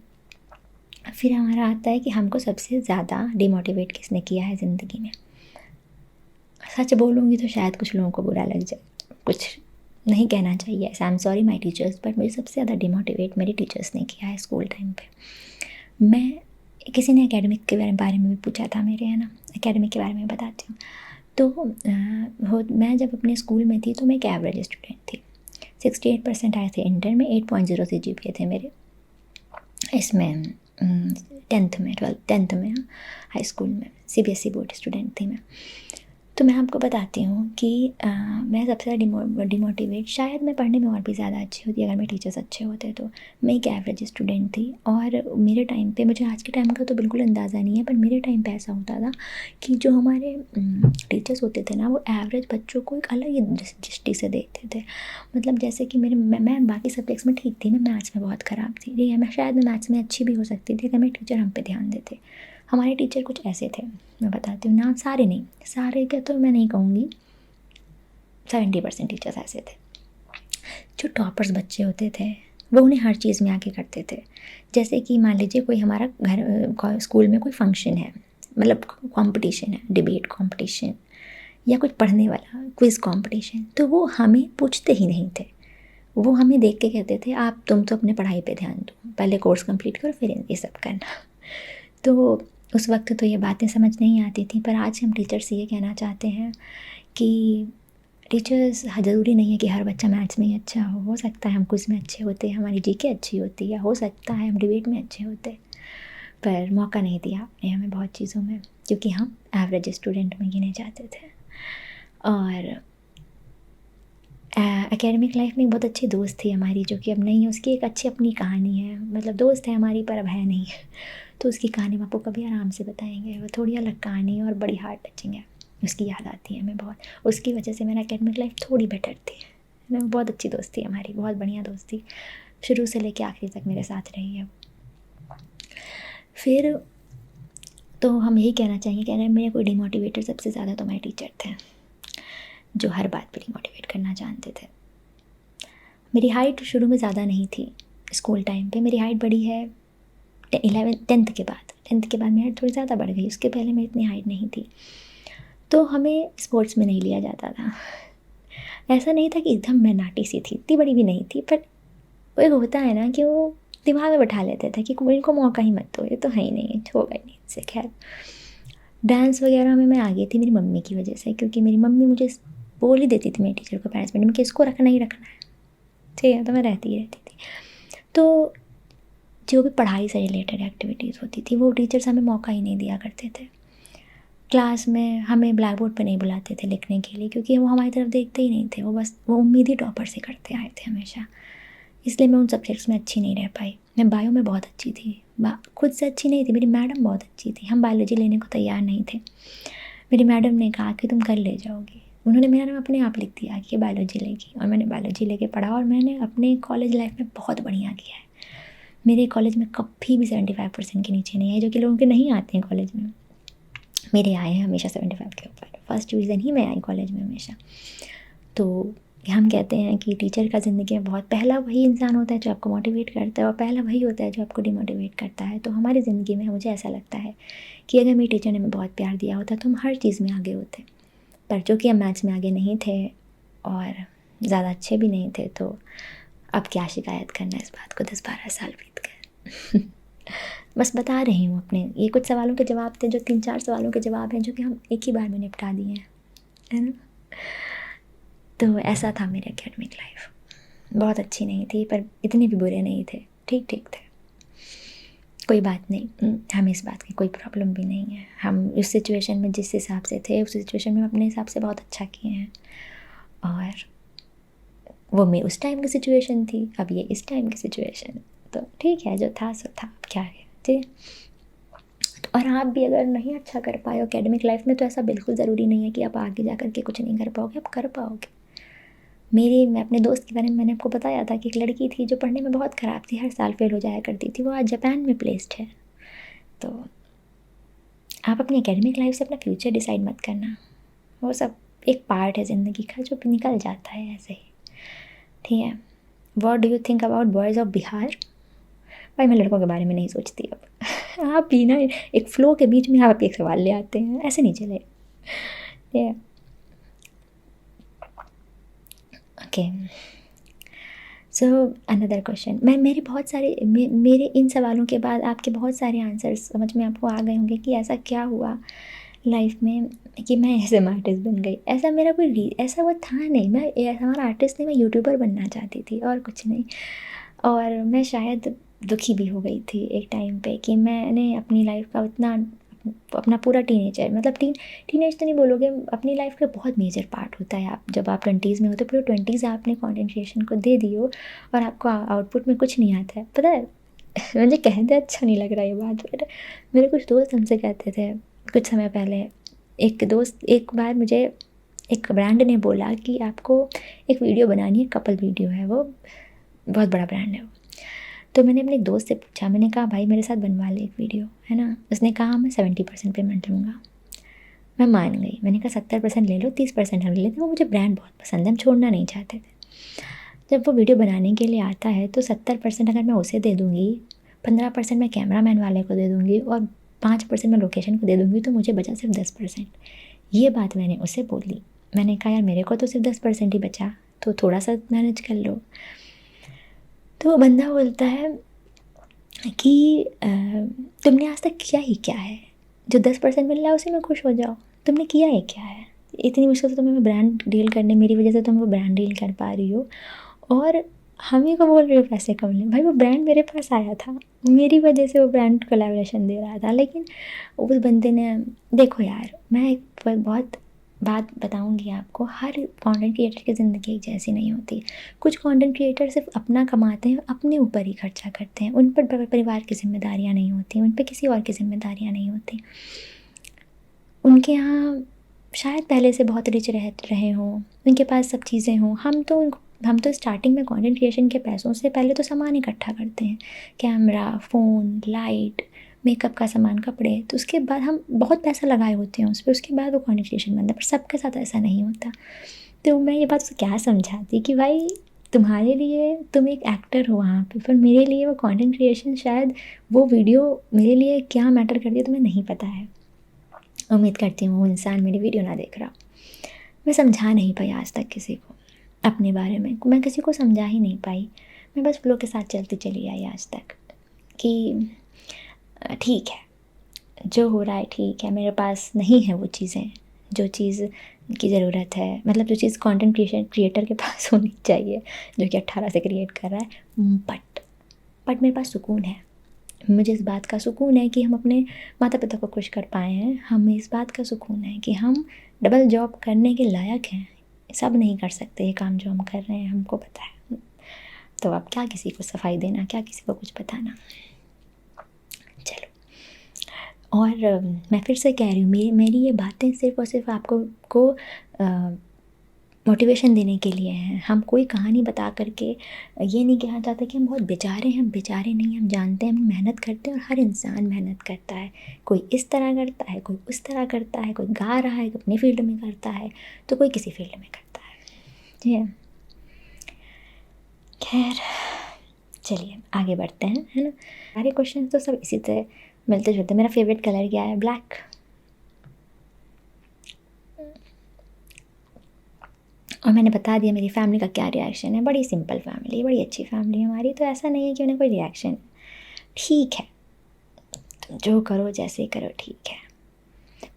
फिर हमारा आता है कि हमको सबसे ज़्यादा डिमोटिवेट किसने किया है ज़िंदगी में। सच बोलूँगी तो शायद कुछ लोगों को बुरा लग जाए, कुछ नहीं कहना चाहिए ऐसा, I am sorry my teachers, but मुझे सबसे ज़्यादा डिमोटिवेट मेरे टीचर्स ने किया है स्कूल टाइम पे। मैं किसी ने एकेडमिक के बारे में भी पूछा था मेरे, है ना, एकेडमिक के बारे में बताती हूँ। तो मैं जब अपने स्कूल में थी तो मैं एक एवरेज स्टूडेंट थी। 68% आए थे इंटर में, 8.0 से GPA थे मेरे। इसमें 10th में हाई स्कूल में CBSE बोर्ड स्टूडेंट थी मैं। तो मैं आपको बताती हूँ कि मैं सबसे ज़्यादा डिमोटिवेट, शायद मैं पढ़ने में और भी ज़्यादा अच्छी होती अगर मेरे टीचर्स अच्छे होते तो। मैं एक एवरेज स्टूडेंट थी, और मेरे टाइम पे, मुझे आज के टाइम का तो बिल्कुल अंदाज़ा नहीं है, पर मेरे टाइम पे ऐसा होता था कि जो हमारे टीचर्स होते थे ना, वो एवरेज बच्चों को एक अलग ही दृष्टि से देखते थे। मतलब जैसे कि मैं बाकी सब्जेक्ट्स में ठीक थी, मैं मैथ्स में बहुत ख़राब थी, ठीक है, मैं शायद मैं मैथ्स में अच्छी भी हो सकती थी अगर मेरे टीचर हम पे ध्यान देते। हमारे टीचर कुछ ऐसे थे, मैं बताती हूँ नाम, सारे नहीं, सारे का तो मैं नहीं कहूँगी, 70% टीचर्स ऐसे थे। जो टॉपर्स बच्चे होते थे वो उन्हें हर चीज़ में आगे करते थे। जैसे कि मान लीजिए कोई हमारा घर स्कूल में कोई फंक्शन है, मतलब कंपटीशन है, डिबेट कंपटीशन या कुछ पढ़ने वाला क्विज़ कंपटीशन, तो वो हमें पूछते ही नहीं थे। वो हमें देख के कहते थे तुम तो अपने पढ़ाई पे ध्यान दो, पहले कोर्स कंप्लीट करो फिर ये सब करना। तो उस वक्त तो ये बातें समझ नहीं आती थी, पर आज हम टीचर से ये कहना चाहते हैं कि टीचर्स ज़रूरी नहीं है कि हर बच्चा मैथ्स में ही अच्छा हो सकता है हम क्विज़ में अच्छे होते, हमारी जीके अच्छी होती है, हो सकता है हम डिबेट में अच्छे होते, पर मौका नहीं दिया आपने हमें बहुत चीज़ों में, क्योंकि हम एवरेज स्टूडेंट में गिने जाते थे। और एकेडमिक लाइफ में एक बहुत अच्छी दोस्त थी हमारी, जो कि अब नहीं है, उसकी एक अच्छी अपनी कहानी है, मतलब दोस्त है हमारी पर अब है नहीं तो उसकी कहानी हम आपको कभी आराम से बताएंगे। वो थोड़ी अलग कहानी है और बड़ी हार्ट टचिंग है, उसकी याद आती है हमें बहुत। उसकी वजह से मेरा एकेडमिक लाइफ थोड़ी बेटर थी ना, बहुत अच्छी दोस्त थी हमारी, बहुत बढ़िया दोस्त थी, शुरू से लेके आखिरी तक मेरे साथ रही है। फिर तो हम यही कहना चाहेंगे कि अगर मेरे कोई डिमोटिवेटर सबसे ज़्यादा तो मेरे टीचर थे, जो हर बात पर डिमोटिवेट करना जानते थे। मेरी हाइट शुरू में ज़्यादा नहीं थी, स्कूल टाइम पे मेरी हाइट बढ़ी है 10th के बाद मेरी हाइट थोड़ी ज़्यादा बढ़ गई, उसके पहले मेरी इतनी हाइट नहीं थी। तो हमें स्पोर्ट्स में नहीं लिया जाता था। ऐसा नहीं था कि एकदम मैं नाटी सी थी, इतनी बड़ी भी नहीं थी, पर वो एक होता है ना कि वो दिमाग में बैठा लेते थे कि इनको मौका ही मत दो, ये तो है ही नहीं, होगा ही नहीं इससे। खैर डांस वगैरह में मैं आ गई थी मेरी मम्मी की वजह से, क्योंकि मेरी मम्मी मुझे बोल ही देती थी मेरी टीचर को पेरेंट्स मीटिंग में कि इसको रखना ही रखना है, ठीक है, तो मैं रहती ही रहती थी। तो जो भी पढ़ाई से रिलेटेड एक्टिविटीज़ होती थी वो टीचर्स हमें मौका ही नहीं दिया करते थे। क्लास में हमें ब्लैक बोर्ड पर नहीं बुलाते थे लिखने के लिए, क्योंकि वो हमारी तरफ देखते ही नहीं थे, वो बस वो उम्मीद ही टॉपर से करते आए थे हमेशा। इसलिए मैं उन सब्जेक्ट्स में अच्छी नहीं रह पाई। मैं बायो में बहुत अच्छी थी, खुद से अच्छी नहीं थी, मेरी मैडम बहुत अच्छी थी, हम बायोलॉजी लेने को तैयार नहीं थे। मेरी मैडम ने कहा कि तुम कर ले जाओगी, उन्होंने मेरा नाम अपने आप लिख दिया कि बायोलॉजी लेगी, और मैंने बायोलॉजी लेके पढ़ा, और मैंने अपने कॉलेज लाइफ में बहुत बढ़िया किया है। मेरे कॉलेज में कभी भी 75% के नीचे नहीं आए, जो कि लोगों के नहीं आते हैं कॉलेज में, मेरे आए हैं हमेशा 75 के ऊपर। फर्स्ट डिवीज़न ही मैं आई कॉलेज में हमेशा। तो हम कहते हैं कि टीचर का ज़िंदगी में बहुत पहला वही इंसान होता है जो आपको मोटिवेट करता है, और पहला वही होता है जो आपको डिमोटिवेट करता है। तो हमारी ज़िंदगी में मुझे ऐसा लगता है कि अगर मेरी टीचर ने हमें बहुत प्यार दिया होता तो हम हर चीज़ में आगे होते, पर जो कि हम मैथ्स में आगे नहीं थे और ज़्यादा अच्छे भी नहीं थे, तो अब क्या शिकायत करना इस बात को 10-12 साल बीत गए बस बता रही हूँ अपने, ये कुछ सवालों के जवाब थे, जो 3-4 सवालों के जवाब हैं जो कि हम एक ही बार में निपटा दिए हैं, है ना। तो ऐसा था मेरा एकेडमिक लाइफ, बहुत अच्छी नहीं थी पर इतने भी बुरे नहीं थे, ठीक ठीक थे, कोई बात नहीं, हमें इस बात की कोई प्रॉब्लम भी नहीं है। हम उस सिचुएशन में जिस हिसाब से थे उस सिचुएशन में अपने हिसाब से बहुत अच्छा किए हैं, और वो मैं उस टाइम की सिचुएशन थी, अब ये इस टाइम की सिचुएशन, तो ठीक है, जो था सो था, क्या है, ठीक है। और आप भी अगर नहीं अच्छा कर पाए एकेडमिक लाइफ में, तो ऐसा बिल्कुल ज़रूरी नहीं है कि आप आगे जा कर के कुछ नहीं कर पाओगे, आप कर पाओगे। मैं अपने दोस्त के बारे में मैंने आपको बताया था कि एक लड़की थी जो पढ़ने में बहुत ख़राब थी, हर साल फेल हो जाया करती थी, वो आज जापान में प्लेस्ड है। तो आप अपनी एकेडमिक लाइफ से अपना फ्यूचर डिसाइड मत करना, वो सब एक पार्ट है ज़िंदगी का जो निकल जाता है ऐसे ही, ठीक है। What do you think about boys of Bihar? भाई मैं लड़कों के बारे में नहीं सोचती अब आप भी ना एक फ़्लो के बीच में आप एक सवाल ले आते हैं, ऐसे नहीं चले, ठीक है। ओके, सो अनदर क्वेश्चन, मेरे बहुत सारे मेरे इन सवालों के बाद आपके बहुत सारे आंसर्स समझ में आपको आ गए होंगे कि ऐसा क्या हुआ लाइफ में कि मैं एसएम आर्टिस्ट बन गई। ऐसा मेरा कोई ऐसा वो था नहीं, मैं एसएम आर्टिस्ट नहीं, मैं यूट्यूबर बनना चाहती थी और कुछ नहीं। और मैं शायद दुखी भी हो गई थी एक टाइम पे कि मैंने अपनी लाइफ का उतना अपना पूरा टीनेजर, मतलब टीनेज तो नहीं बोलोगे, अपनी लाइफ का बहुत मेजर पार्ट होता है। आप जब आप 20s में हो तो पूरे 20s आपने कंटेंट क्रिएशन को दे दी हो और आपको आउटपुट में कुछ नहीं आता है, पता है मुझे कहते अच्छा नहीं लग रहा ये बात, बट मेरे कुछ दोस्त हमसे कहते थे कुछ समय पहले। एक बार मुझे एक ब्रांड ने बोला कि आपको एक वीडियो बनानी है, कपल वीडियो है, वो बहुत बड़ा ब्रांड है वो। तो मैंने अपने एक दोस्त से पूछा, मैंने कहा भाई मेरे साथ बनवा ले एक वीडियो, है ना। उसने कहा मैं 70% पेमेंट लूँगा। मैं मान गई, मैंने कहा 70% ले लो, 30% हम ले लेते। वो मुझे ब्रांड बहुत पसंद है, हम छोड़ना नहीं चाहते थे। जब वो वीडियो बनाने के लिए आता है तो 70% अगर मैं उसे दे दूँगी, 15% मैं कैमरा मैन वाले को दे दूँगी और 5% मैं लोकेशन को दे दूँगी, तो मुझे बचा सिर्फ 10%। ये बात मैंने उसे बोली। मैंने कहा यार मेरे को तो सिर्फ 10% ही बचा, तो थोड़ा सा मैनेज कर लो। तो बंदा बोलता है कि तुमने आज तक किया ही क्या है, जो 10% मिल रहा है उसी में खुश हो जाओ। तुमने किया है क्या है? इतनी मुश्किल से तुम्हें ब्रांड डील करने, मेरी वजह से तुम वो ब्रांड डील कर पा रही हो, और हम ही को बोल रहे हो पैसे कम लें। भाई वो ब्रांड मेरे पास आया था, मेरी वजह से वो ब्रांड कोलैबोरेशन दे रहा था, लेकिन उस बंदे ने, देखो यार मैं एक बहुत बात बताऊंगी आपको, हर कंटेंट क्रिएटर की ज़िंदगी एक जैसी नहीं होती। कुछ कंटेंट क्रिएटर सिर्फ अपना कमाते हैं, अपने ऊपर ही खर्चा करते हैं, उन पर परिवार की जिम्मेदारियाँ नहीं होती, उन पर किसी और की जिम्मेदारियाँ नहीं होती। उनके यहाँ शायद पहले से बहुत रिच रहे हों, उनके पास सब चीज़ें हों। हम तो स्टार्टिंग में कंटेंट क्रिएशन के पैसों से पहले तो सामान इकट्ठा करते हैं, कैमरा, फ़ोन, लाइट, मेकअप का सामान, कपड़े, तो उसके बाद हम बहुत पैसा लगाए होते हैं उस पर, उसके बाद वो कंटेंट क्रिएशन बनता है। पर सबके साथ ऐसा नहीं होता। तो मैं ये बात उसे क्या समझाती कि भाई तुम्हारे लिए तुम एक एक्टर हो वहाँ पे, पर मेरे लिए वो कंटेंट क्रिएशन, शायद वो वीडियो मेरे लिए क्या मैटर करती है तुम्हें नहीं पता है। उम्मीद करती हूँ वो इंसान मेरी वीडियो ना देख रहा। मैं समझा नहीं पाई आज तक किसी को अपने बारे में, मैं किसी को समझा ही नहीं पाई। मैं बस फ्लो के साथ चलती चली आई आज तक कि ठीक है, जो हो रहा है ठीक है, मेरे पास नहीं है वो चीज़ें, जो चीज़ की ज़रूरत है, मतलब जो चीज़ कंटेंट क्रिएटर के पास होनी चाहिए, जो कि 18 से क्रिएट कर रहा है। बट मेरे पास सुकून है। मुझे इस बात का सुकून है कि हम अपने माता पिता को खुश कर पाए हैं। हमें इस बात का सुकून है कि हम डबल जॉब करने के लायक हैं। सब नहीं कर सकते ये काम जो हम कर रहे हैं, हमको पता है। तो अब क्या किसी को सफाई देना, क्या किसी को कुछ बताना। चलो, और मैं फिर से कह रही हूँ, मेरी ये बातें सिर्फ़ और सिर्फ आपको मोटिवेशन देने के लिए हैं। हम कोई कहानी बता करके ये नहीं कहना चाहते कि हम बहुत बेचारे हैं। हम बेचारे नहीं, हम जानते हैं, हम मेहनत करते हैं, और हर इंसान मेहनत करता है। कोई इस तरह करता है, कोई उस तरह करता है, कोई गा रहा है, कोई अपनी फील्ड में करता है, तो कोई किसी फील्ड में करता है। जी, खैर चलिए आगे बढ़ते हैं, है ना। सारे क्वेश्चन तो सब इसी तरह मिलते जुलते। मेरा फेवरेट कलर क्या है? ब्लैक। और मैंने बता दिया मेरी फैमिली का क्या रिएक्शन है। बड़ी सिंपल फैमिली है, बड़ी अच्छी फैमिली है हमारी, तो ऐसा नहीं है कि उन्हें कोई रिएक्शन। ठीक है, तुम जो करो जैसे करो, ठीक है।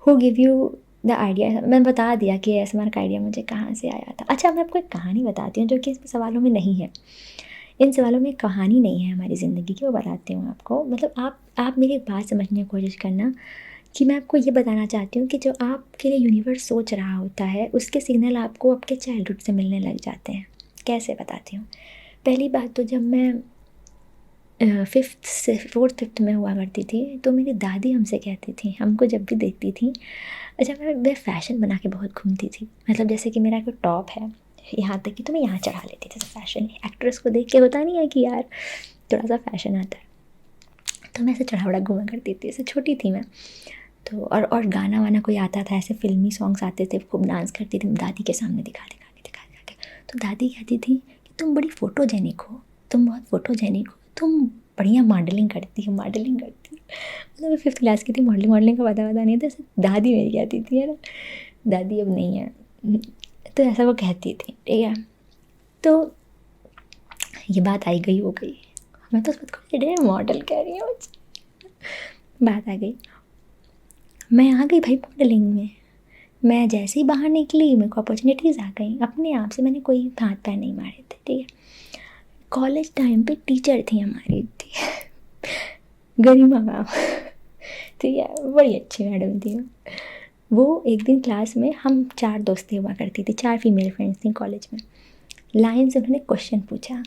Who give you the idea? मैं बता दिया कि ASMR का आइडिया मुझे कहाँ से आया था। अच्छा, मैं आपको एक कहानी बताती हूँ जो कि इस सवालों में नहीं है। इन सवालों में कहानी नहीं है हमारी ज़िंदगी की, वो बताती हूँ आपको। मतलब आप मेरी बात समझने की कोशिश करना कि मैं आपको ये बताना चाहती हूँ कि जो आपके लिए यूनिवर्स सोच रहा होता है, उसके सिग्नल आपको आपके चाइल्डहुड से मिलने लग जाते हैं। कैसे बताती हूँ? पहली बात तो जब मैं 5th से 4th 5th में हुआ करती थी, तो मेरी दादी हमसे कहती थी, हमको जब भी देखती थी, अच्छा मैं फ़ैशन बना के बहुत घूमती थी। मतलब जैसे कि मेरा कोई टॉप है, यहाँ तक कि तो मैं यहाँ चढ़ा लेती थी। जैसे फ़ैशन एक्ट्रेस को देख के होता नहीं है कि यार थोड़ा सा फ़ैशन आता है, तो मैं ऐसे चढ़ा वढ़ा घूमा करती थी। ऐसे छोटी थी मैं तो। और गाना वाना कोई आता था, ऐसे फ़िल्मी सॉन्ग्स आते थे, खूब डांस करती थी दादी के सामने दिखा के। तो दादी कहती थी कि तुम बड़ी फ़ोटोजेनिक हो, तुम बहुत फ़ोटोजेनिक हो, तुम बढ़िया मॉडलिंग करती हो। मतलब मैं 5th क्लास की थी, मॉडलिंग का पता नहीं था, ऐसे दादी मेरी कहती थी, है ना। दादी अब नहीं है, तो ऐसा वो कहती थी, ठीक है। तो ये बात आई गई हो गई, मैं तो उसमें मॉडल कह रही हूँ। बात आ गई, मैं आ गई भाई मॉडलिंग में। मैं जैसे ही बाहर निकली, मेरे को अपॉर्चुनिटीज़ आ गई अपने आप से। मैंने कोई हाथ पैर नहीं मारे थे, ठीक है। कॉलेज टाइम पे टीचर थी हमारी, ठीक है, गरिमा मैम, ठीक है, बड़ी अच्छी मैडम थी वो। एक दिन क्लास में हम 4 दोस्तें हुआ करती थी, 4 फीमेल फ्रेंड्स थी कॉलेज में। लाइन से उन्होंने क्वेश्चन पूछा,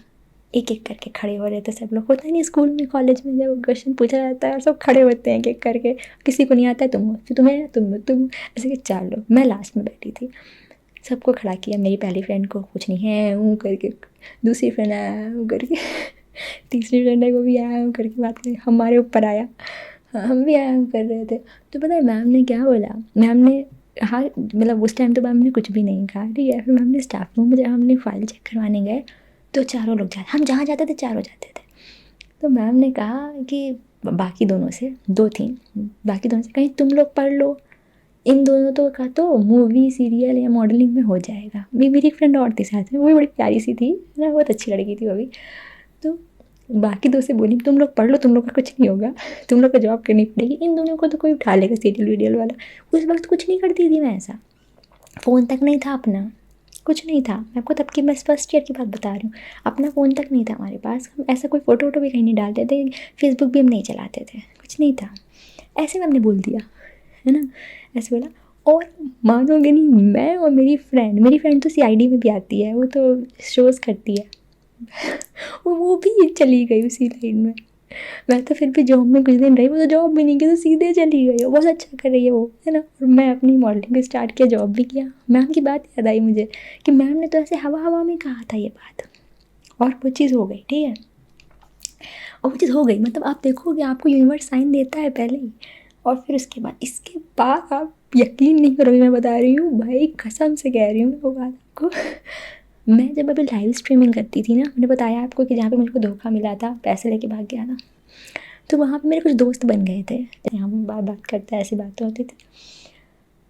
एक एक करके खड़े हो रहे थे सब लोग। होता नहीं स्कूल में, कॉलेज में जब क्वेश्चन पूछा जाता है सब खड़े होते हैं एक एक करके। किसी को नहीं आता है, तुम हो, फिर तुम्हें, तुम ऐसे 4 लोग। मैं लास्ट में बैठी थी, सबको खड़ा किया। मेरी पहली फ्रेंड को कुछ नहीं है ऊँ करके, दूसरी फ्रेंड आया ऊँ करके, तीसरी फ्रेंड है वो भी आया ऊँ करके, बात करें हमारे ऊपर आया, हम भी आया ऊँ कर रहे थे। तो पता है मैम ने क्या बोला? मैम ने, हाँ मतलब उस टाइम तो मैम ने कुछ भी नहीं कहा, ठीक है। फिर मैम ने स्टाफ रूम में जब हमने फाइल चेक करवाने गए, तो चारों लोग हम जहाँ जाते थे चारों जाते थे। तो मैम ने कहा कि बाकी दोनों से, 2 थी, बाकी दोनों से कहीं तुम लोग पढ़ लो, इन दोनों तो का तो मूवी सीरियल या मॉडलिंग में हो जाएगा। मेरी एक फ्रेंड और थी साथ में, वो भी बड़ी प्यारी सी थी ना, बहुत अच्छी लड़की थी वो भी। तो बाकी दो से बोली तुम लोग पढ़ लो, तुम लोग का कुछ नहीं होगा, तुम लोग को जॉब करनी पड़ेगी, इन दोनों को तो कोई उठा लेगा सीरियल वीडियल वाला। उस वक्त कुछ नहीं करती थी मैं ऐसा, फ़ोन तक नहीं था अपना, कुछ नहीं था। मैं आपको तब की बस फर्स्ट ईयर की बात बता रही हूँ, अपना फ़ोन तक नहीं था हमारे पास, हम ऐसा कोई फ़ोटो वोटो भी कहीं नहीं डालते थे, फेसबुक भी हम नहीं चलाते थे, कुछ नहीं था। ऐसे में हमने बोल दिया, है ना, ऐसे बोला। और मानोगे नहीं, मैं और मेरी फ्रेंड तो सीआईडी में भी आती है, वो तो शोज़ करती है वो भी चली गई उसी लाइन में। मैं तो फिर भी जॉब में कुछ दिन रही, वो तो जॉब भी नहीं की, तो सीधे चली गई, बहुत अच्छा कर रही है वो, है ना। और मैं अपनी मॉडलिंग भी स्टार्ट किया, जॉब भी किया। मैम की बात याद आई मुझे कि मैम ने तो ऐसे हवा हवा में कहा था ये बात, और वो चीज़ हो गई, ठीक है। और वो चीज़ हो गई, मतलब आप देखोगे आपको यूनिवर्स साइन देता है पहले ही, और फिर उसके बाद, इसके बाद आप यकीन नहीं करोगे, मैं बता रही हूँ भाई, कसम से कह रही हूँ मैं वो बात आपको। मैं जब अभी लाइव स्ट्रीमिंग करती थी ना, मैंने बताया आपको कि जहाँ पे मुझको धोखा मिला था, पैसे लेके भाग गया था, तो वहाँ पे मेरे कुछ दोस्त बन गए थे, हम बात बात करते हैं, ऐसी बातें होती थी।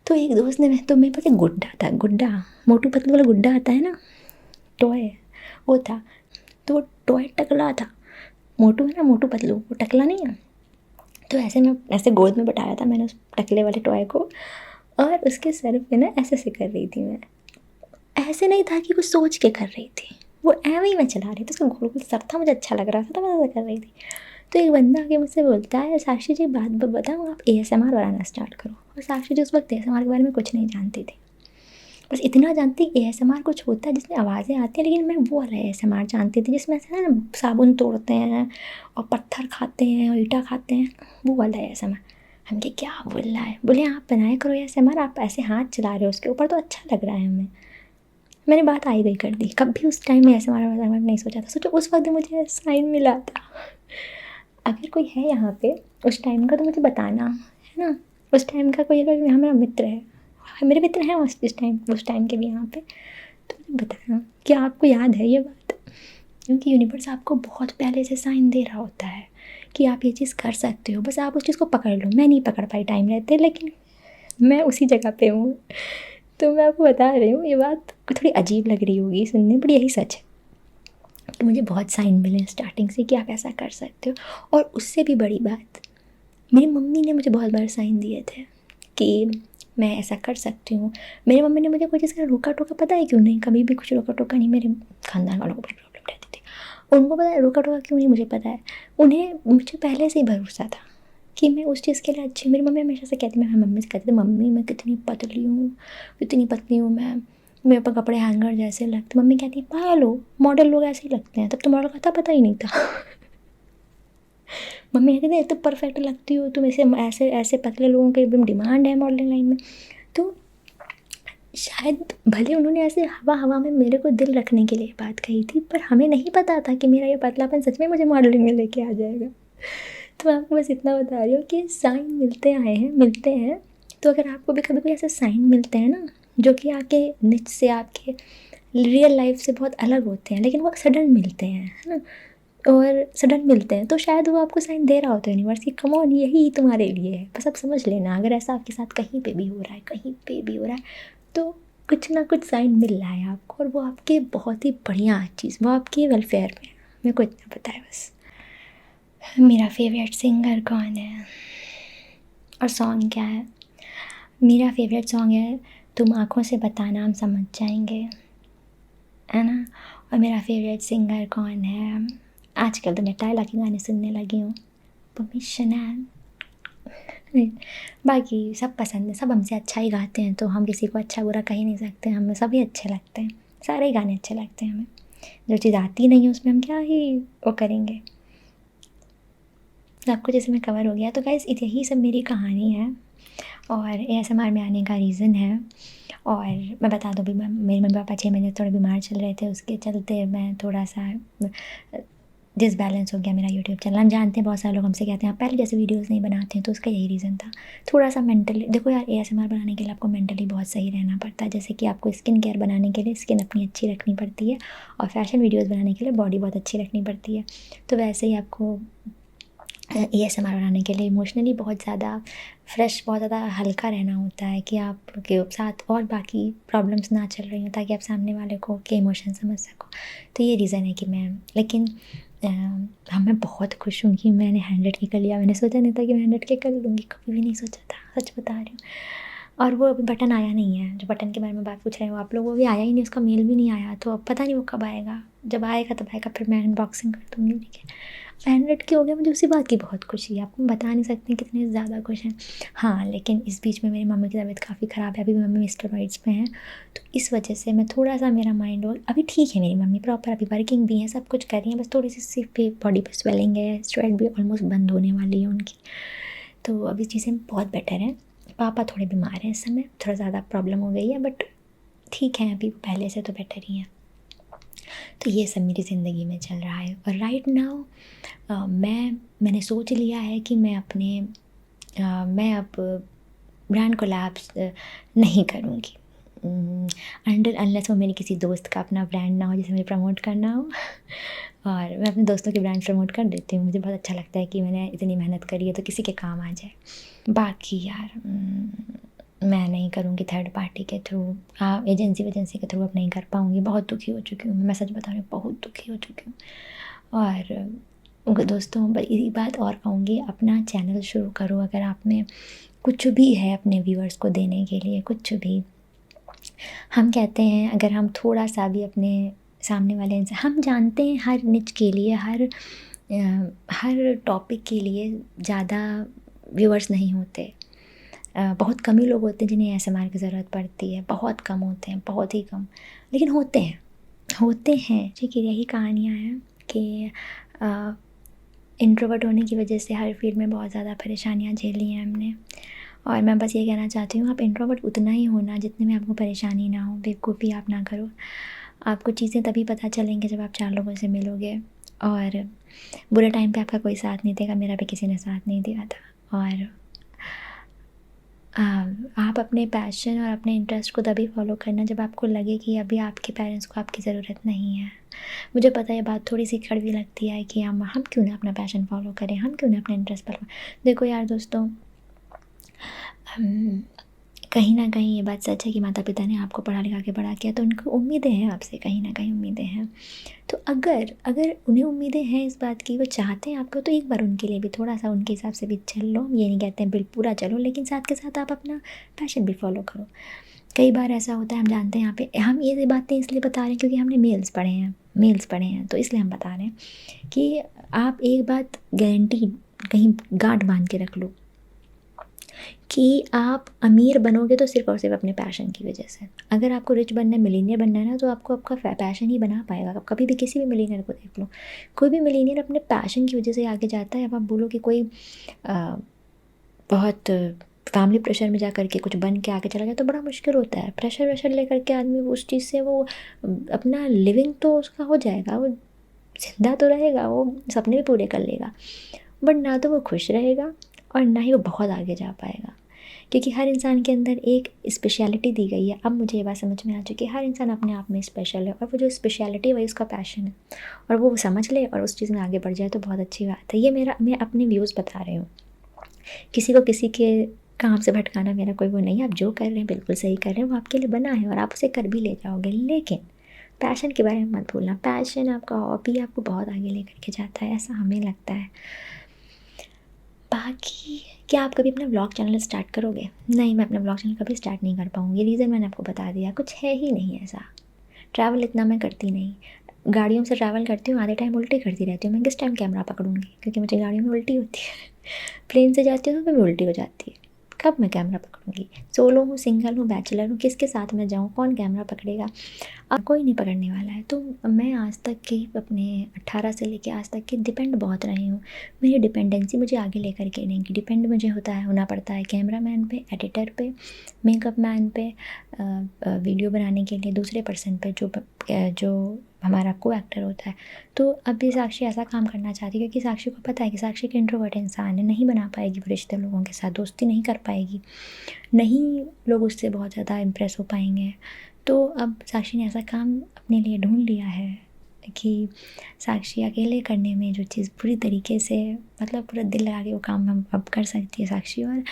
तो एक दोस्त ने, तो मेरे पास एक गुड्डा था, गुड्डा मोटू पतलू वाला गुड्डा आता है ना, टॉय, वो था। तो वो टॉय टकला था, मोटू है ना, मोटू पतलू, वो टकला नहीं है। तो ऐसे मैं ऐसे गोद में बैठाया था मैंने उस टकले वाले टॉय को, और उसके सर पे ना ऐसे ऐसे कर रही थी मैं, ऐसे नहीं था कि कुछ सोच के कर रही थी, वो ऐਵੇਂ ही मैं चला रही थी, उसका गोल गोल सर था, मुझे अच्छा लग रहा था तो मैं ऐसा कर रही थी। तो एक बंदा आके मुझसे बोलता है, साक्षी जी बात बताऊँ, आप एएसएमआर बनाना स्टार्ट करो। और साक्षी जी उस वक्त एएसएमआर के बारे में कुछ नहीं जानती थी, बस इतना जानती एएसएमआर कुछ होता है जिसमें आवाज़ें आती हैं, लेकिन मैं वो वाला एएसएमआर जानती थी जिसमें ऐसा ना साबुन तोड़ते हैं और पत्थर खाते हैं और ईंटा खाते हैं, वो वाला एएसएमआर। हम कि क्या बोल रहा है, बोले आप बनाया करो एएसएमआर, आप ऐसे हाथ चला रहे हो उसके ऊपर तो अच्छा लग रहा है हमें। मैंने बात आई गई कर दी, कभी उस टाइम में एएसएमआर नहीं सोचा था, सोचो उस वक्त मुझे साइन मिला था। अगर कोई है यहाँ पे उस टाइम का तो मुझे बताना, है ना, उस टाइम का कोई अगर यहाँ मेरा मित्र है, मेरे मित्र हैं उस टाइम के भी यहाँ पे, तो मुझे बताना कि आपको याद है ये बात, क्योंकि यूनिवर्स आपको बहुत पहले से साइन दे रहा होता है कि आप ये चीज़ कर सकते हो, बस आप उस चीज़ को पकड़ लो। मैं नहीं पकड़ पाई टाइम रहते, लेकिन मैं उसी जगह पे हूँ। तो मैं आपको बता रही हूँ, ये बात थोड़ी अजीब लग रही होगी सुनने, बट यही सच है कि मुझे बहुत साइन मिले स्टार्टिंग से कि आप ऐसा कर सकते हो। और उससे भी बड़ी बात, मेरी मम्मी ने मुझे बहुत बार साइन दिए थे कि मैं ऐसा कर सकती हूँ। मेरी मम्मी ने मुझे कोई चीज़ का रोका टोका, पता है क्यों नहीं, कभी भी कुछ रोका टोका नहीं। मेरे खानदान वालों को बड़ी प्रॉब्लम रहती थी, उनको पता है रोका टोका क्यों नहीं, मुझे पता है। उन्हें मुझे पहले से ही भरोसा था कि मैं उस चीज़ के लिए अच्छी। मेरी मम्मी हमेशा से कहती, मैं मम्मी से कहती थी, मम्मी मैं कितनी पतली हूँ, कितनी पतली हूँ मैं, मेरे पर कपड़े हैंगर जैसे लगते। मम्मी कहती पागल हो, मॉडल लोग ऐसे ही लगते हैं। तब तो मॉडल का पता ही नहीं था। मम्मी कहती थी तो परफेक्ट लगती हो तुम, ऐसे ऐसे ऐसे पतले लोगों की एकदम डिमांड है मॉडलिंग लाइन में। तो शायद भले उन्होंने ऐसे हवा हवा में मेरे को दिल रखने के लिए बात कही थी, पर हमें नहीं पता था कि मेरा ये पतलापन सच में मुझे मॉडलिंग में लेके आ जाएगा। तो मैं आपको बस इतना बता रही हूँ कि साइन मिलते आए हैं, मिलते हैं। तो अगर आपको भी कभी कोई ऐसे साइन मिलते हैं ना, जो कि आपके निच से, आपके रियल लाइफ से बहुत अलग होते हैं, लेकिन वो सडन मिलते हैं, है ना, और सडन मिलते हैं, तो शायद वो आपको साइन दे रहा होता है यूनिवर्स कि कम ऑन यही तुम्हारे लिए है, बस आप समझ लेना। अगर ऐसा आपके साथ कहीं पे भी हो रहा है, कहीं पे भी हो रहा है, तो कुछ ना कुछ साइन मिल रहा है आपको, और वो आपके बहुत ही बढ़िया चीज़, वो आपके वेलफेयर में। मेरे को इतना पता है बस। मेरा फेवरेट सिंगर कौन है और सॉन्ग क्या है? मेरा फेवरेट सॉन्ग है तुम आँखों से बताना हम समझ जाएंगे, है ना। और मेरा फेवरेट सिंगर कौन है, आजकल तो मैं टाइला के गाने सुनने लगी हूँ, परमिशन है। बाकी सब पसंद है, सब हमसे अच्छा ही गाते हैं, तो हम किसी को अच्छा बुरा कह ही नहीं सकते, हमें सभी अच्छे लगते हैं, सारे ही गाने अच्छे लगते हैं हमें। जो चीज़ आती नहीं है उसमें हम क्या ही वो करेंगे। तो आपको जैसे मैं कवर हो गया। तो गाइस यही सब मेरी कहानी है, और एएसएमआर में आने का रीज़न है। और मैं बता दूँ भी, मेरे मम्मी पापा 6 महीने थोड़े बीमार चल रहे थे, उसके चलते मैं थोड़ा सा डिसबैलेंस हो गया मेरा यूट्यूब चैनल। हम जानते हैं बहुत सारे लोग हमसे कहते हैं आप पहले जैसे वीडियोस नहीं बनाते हैं, तो उसका यही रीज़न था। थोड़ा सा मेंटली, देखो यार एएसएमआर बनाने के लिए आपको मेंटली बहुत सही रहना पड़ता है। जैसे कि आपको स्किन केयर बनाने के लिए स्किन अपनी अच्छी रखनी पड़ती है, और फैशन वीडियोज़ बनाने के लिए बॉडी बहुत अच्छी रखनी पड़ती है। तो वैसे ही आपको एएसएमआर बनाने के लिए इमोशनली बहुत ज़्यादा फ्रेश, बहुत ज़्यादा हल्का रहना होता है कि आपके साथ और बाकी प्रॉब्लम्स ना चल रही हों, ताकि आप सामने वाले को के इमोशन समझ सको। तो ये रीज़न है कि मैं, लेकिन हाँ, मैं बहुत खुश हूँ कि मैंने 100 के कर लिया। मैंने सोचा नहीं था कि मैं 100 के कर लूँगी, कभी भी नहीं सोचा था, सच बता रही हूँ। और वो अभी बटन आया नहीं है, जो बटन के बारे में बात पूछ रहे हो आप लोग, वो भी आया ही नहीं, उसका मेल भी नहीं आया। तो अब पता नहीं वो कब आएगा, जब आएगा तब आएगा, फिर मैं अनबॉक्सिंग कर दूँगी। ठीक है, 100 के हो गया, मुझे उसी बात की बहुत खुशी है, आपको बता नहीं सकती कितने ज़्यादा खुश हैं। हाँ, लेकिन इस बीच में मेरी मम्मी की तबीयत काफ़ी ख़राब है, अभी भी मम्मी स्टेरॉइड्स पे हैं, तो इस वजह से मैं थोड़ा-सा, मेरा माइंड और अभी ठीक है। मेरी मम्मी प्रॉपर अभी वर्किंग भी हैं, सब कुछ कर रही हैं, बस थोड़ी-सी सिर पे, बॉडी पे स्वेलिंग है, स्टेरॉइड भी ऑलमोस्ट बंद होने वाली है उनकी, तो अभी चीज़ें बहुत बेटर हैं। पापा थोड़े बीमार हैं इस समय, थोड़ा ज़्यादा प्रॉब्लम हो गई है, बट ठीक है, अभी पहले से तो बेटर ही हैं। तो ये सब मेरी ज़िंदगी में चल रहा है। और राइट नाउ मैंने सोच लिया है कि मैं अब ब्रांड कोलैब्स नहीं करूँगी, अनटिल अनलेस वो मेरी किसी दोस्त का अपना ब्रांड ना हो जिसे मुझे प्रमोट करना हो। और मैं अपने दोस्तों के ब्रांड प्रमोट कर देती हूँ, मुझे बहुत अच्छा लगता है कि मैंने इतनी मेहनत करी है तो किसी के काम आ जाए। बाकी यार मैं नहीं करूँगी थर्ड पार्टी के थ्रू, हाँ, एजेंसी वेजेंसी के थ्रू अब नहीं कर पाऊँगी। बहुत दुखी हो चुकी हूँ मैं सच बता रही हूँ, बहुत दुखी हो चुकी हूँ। और दोस्तों, एक बात और कहूँगी, अपना चैनल शुरू करो अगर आप में कुछ भी है अपने व्यूअर्स को देने के लिए, कुछ भी। हम कहते हैं अगर हम थोड़ा सा भी अपने सामने वाले इंसान, हम जानते हैं हर निच के लिए, हर टॉपिक के लिए ज़्यादा व्यूअर्स नहीं होते। बहुत कम ही लोग होते हैं जिन्हें एएसएमआर की ज़रूरत पड़ती है, बहुत कम होते हैं, बहुत ही कम, लेकिन होते हैं। ठीक है, यही कहानियाँ हैं कि इंट्रोवर्ट होने की वजह से हर फील्ड में बहुत ज़्यादा परेशानियाँ झेली हैं हमने। और मैं बस ये कहना चाहती हूँ, आप इंट्रोवर्ट उतना ही होना जितने में आपको परेशानी ना हो, बेवकूफ़ी आप ना करो। आपको चीज़ें तभी पता चलेंगी जब आप 4 लोगों से मिलोगे, और बुरे टाइम पे आपका कोई साथ नहीं देगा, मेरा भी किसी ने साथ नहीं दिया था। और आप अपने पैशन और अपने इंटरेस्ट को तभी फॉलो करना जब आपको लगे कि अभी आपके पेरेंट्स को आपकी ज़रूरत नहीं है। मुझे पता है ये बात थोड़ी सी कड़वी लगती है कि हम क्यों ना अपना पैशन फॉलो करें, हम क्यों ना अपना इंटरेस्ट फॉलो। देखो यार दोस्तों, कहीं ना कहीं ये बात सच है कि माता पिता ने आपको पढ़ा लिखा के बड़ा किया, तो उनको उम्मीदें हैं आपसे, कहीं ना कहीं उम्मीदें हैं। तो अगर अगर उन्हें उम्मीदें हैं इस बात की, वो चाहते हैं आपको, तो एक बार उनके लिए भी थोड़ा सा उनके हिसाब से भी चल लो। ये नहीं कहते हैं बिल पूरा चलो, लेकिन साथ के साथ आप अपना पैशन भी फॉलो करो। कई बार ऐसा होता है, हम जानते हैं, यहाँ पे हम ये बातें इसलिए बता रहे हैं क्योंकि हमने मेल्स पढ़े हैं, तो इसलिए हम बता रहे हैं कि आप एक बात गारंटी कहीं गांठ बांध के रख लो कि आप अमीर बनोगे तो सिर्फ और सिर्फ अपने पैशन की वजह से। अगर आपको रिच बनना है, मिलीनियर बनना है ना, तो आपको आपका पैशन ही बना पाएगा। आप कभी भी किसी भी मिलीनियर को देख लो, कोई भी मिलीनियर अपने पैशन की वजह से आगे जाता है। अब आप बोलो कि कोई बहुत फैमिली प्रेशर में जा कर के कुछ बन के आगे चला जाए तो बड़ा मुश्किल होता है। प्रेशर वेशर लेकर के आदमी उस चीज़ से वो अपना लिविंग तो उसका हो जाएगा, वो ज़िंदा तो रहेगा, वो सपने भी पूरे कर लेगा, बट ना तो वो खुश रहेगा और ना ही वो बहुत आगे जा पाएगा। क्योंकि हर इंसान के अंदर एक स्पेशलिटी दी गई है। अब मुझे ये बात समझ में आ चुकी है, हर इंसान अपने आप में स्पेशल है, और वो जो स्पेशलिटी है वही उसका पैशन है, और वो समझ ले और उस चीज़ में आगे बढ़ जाए तो बहुत अच्छी बात है। ये मैं अपने व्यूज़ बता रही हूँ, किसी को किसी के काम से भटकाना मेरा कोई वो नहीं है। आप जो कर रहे हैं बिल्कुल सही कर रहे हैं, वो आपके लिए बना है और आप उसे कर भी ले जाओगे। लेकिन पैशन के बारे में मत भूलना, पैशन आपका हॉबी आपको बहुत आगे लेकर के जाता है, ऐसा हमें लगता है। बाकी क्या आप कभी अपना व्लॉग चैनल स्टार्ट करोगे? नहीं, मैं अपना व्लॉग चैनल कभी स्टार्ट नहीं कर पाऊँगी। रीज़न मैंने आपको बता दिया, कुछ है ही नहीं ऐसा। ट्रैवल इतना मैं करती नहीं, गाड़ियों से ट्रैवल करती हूँ, आधे टाइम उल्टी करती रहती हूँ। मैं किस टाइम कैमरा पकड़ूँगी, क्योंकि मुझे गाड़ियों में उल्टी होती है। प्लेन से जाती हूँ तो भी उल्टी हो जाती है, कब मैं कैमरा पकड़ूँगी? सोलो हूँ, सिंगल हूँ, बैचलर हूँ, किसके साथ में जाऊँ, कौन कैमरा पकड़ेगा? अब कोई नहीं पकड़ने वाला है। तो मैं आज तक के अपने 18 से लेके आज तक के डिपेंड बहुत रही हूँ। मेरी डिपेंडेंसी मुझे आगे लेकर के नहीं, कि डिपेंड मुझे होना पड़ता है कैमरा मैन पे, एडिटर पे, मेकअप मैन पे, वीडियो बनाने के लिए दूसरे पर्सन पे जो हमारा को एक्टर होता है। तो अभी साक्षी ऐसा काम करना चाहती है क्योंकि साक्षी को पता है कि साक्षी एक इंट्रोवर्ट इंसान है, नहीं बना पाएगी वो रिश्ते लोगों के साथ, दोस्ती नहीं कर पाएगी, नहीं लोग उससे बहुत ज़्यादा इम्प्रेस हो पाएंगे। तो अब साक्षी ने ऐसा काम अपने लिए ढूंढ लिया है कि साक्षी अकेले करने में जो चीज़ पूरी तरीके से, मतलब पूरा दिल लगा के वो काम हम अब कर सकती है साक्षी, और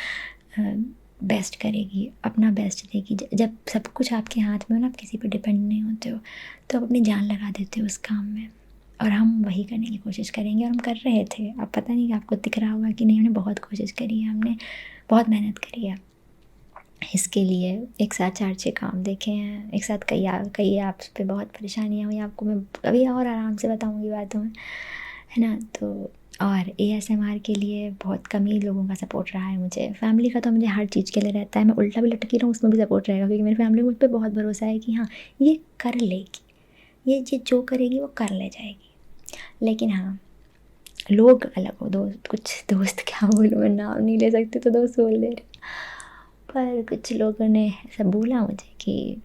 बेस्ट करेगी, अपना बेस्ट देगी। जब सब कुछ आपके हाथ में हो ना, आप किसी पे डिपेंड नहीं होते हो, तो आप अपनी जान लगा देते हो उस काम में। और हम वही करने की कोशिश करेंगे, और हम कर रहे थे। अब पता नहीं कि आपको दिख रहा होगा कि नहीं, हमने बहुत कोशिश करी है, हमने बहुत मेहनत करी है इसके लिए। एक साथ 4-6 काम देखे हैं, एक साथ कई ऐप्स पे बहुत परेशानियाँ हुई, आपको मैं अभी और आराम से बताऊँगी बातों में, है ना। तो और ASMR के लिए बहुत कम ही लोगों का सपोर्ट रहा है मुझे। फैमिली का तो मुझे हर चीज़ के लिए रहता है, मैं उल्टा भी लटकी रहूँ उसमें भी सपोर्ट रहेगा, क्योंकि मेरी फैमिली को मुझ पर बहुत भरोसा है कि हाँ ये कर लेगी, ये जो करेगी वो कर ले जाएगी। लेकिन हाँ, लोग अलग हो, दोस्त, कुछ दोस्त क्या बोलूँ, मैं नाम नहीं ले सकती तो दोस्त बोल दे रही, पर कुछ लोगों ने ऐसा बोला मुझे कि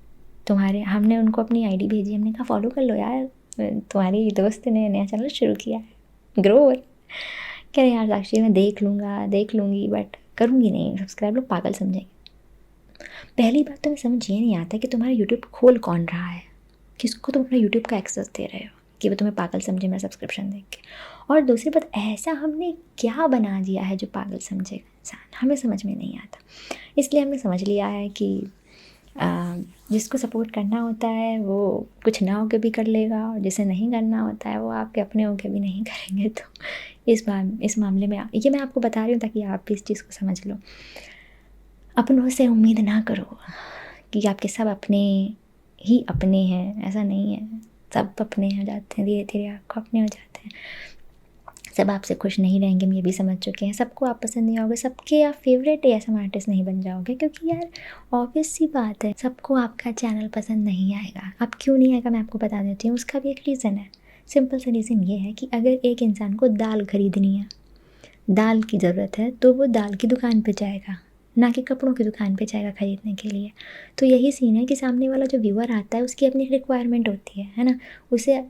तुम्हारे, हमने उनको अपनी आईडी भेजी, हमने कहा फॉलो कर लो यार, तुम्हारी दोस्त ने नया चैनल शुरू किया है, ग्रो। कह रहे यार साक्षी मैं देख लूँगी बट करूँगी नहीं सब्सक्राइब, लोग पागल समझेंगे। पहली बात तो मैं समझ ये नहीं आता कि तुम्हारा यूट्यूब खोल कौन रहा है, किसको तुम अपना यूट्यूब का एक्सेस दे रहे हो कि वो तुम्हें पागल समझे मेरा सब्सक्रिप्शन देख के। और दूसरी बात, ऐसा हमने क्या बना दिया है जो पागल समझेगा इंसान, हमें समझ में नहीं आता। इसलिए हमने समझ लिया है कि जिसको सपोर्ट करना होता है वो कुछ ना होके भी कर लेगा, और जिसे नहीं करना होता है वो आपके अपने होके भी नहीं करेंगे। तो इस मामले में ये मैं आपको बता रही हूँ ताकि आप भी इस चीज़ को समझ लो। अपनों से उम्मीद ना करो कि आपके सब अपने ही अपने हैं, ऐसा नहीं है। सब अपने हो जाते हैं, धीरे धीरे आपको अपने हो जाते हैं। सब आपसे खुश नहीं रहेंगे, हम ये भी समझ चुके हैं। सबको आप पसंद नहीं आओगे, सबके आप फेवरेट ASMR आर्टिस्ट नहीं बन जाओगे, क्योंकि यार ऑब्वियस सी बात है सबको आपका चैनल पसंद नहीं आएगा। अब क्यों नहीं आएगा मैं आपको बता देती हूँ, उसका भी एक रीज़न है। सिंपल सा रीज़न ये है कि अगर एक इंसान को दाल खरीदनी है, दाल की ज़रूरत है, तो वो दाल की दुकान पे जाएगा, ना कि कपड़ों की दुकान पे जाएगा ख़रीदने के लिए। तो यही सीन है कि सामने वाला जो व्यूअर आता है उसकी अपनी रिक्वायरमेंट होती है ना। उसे,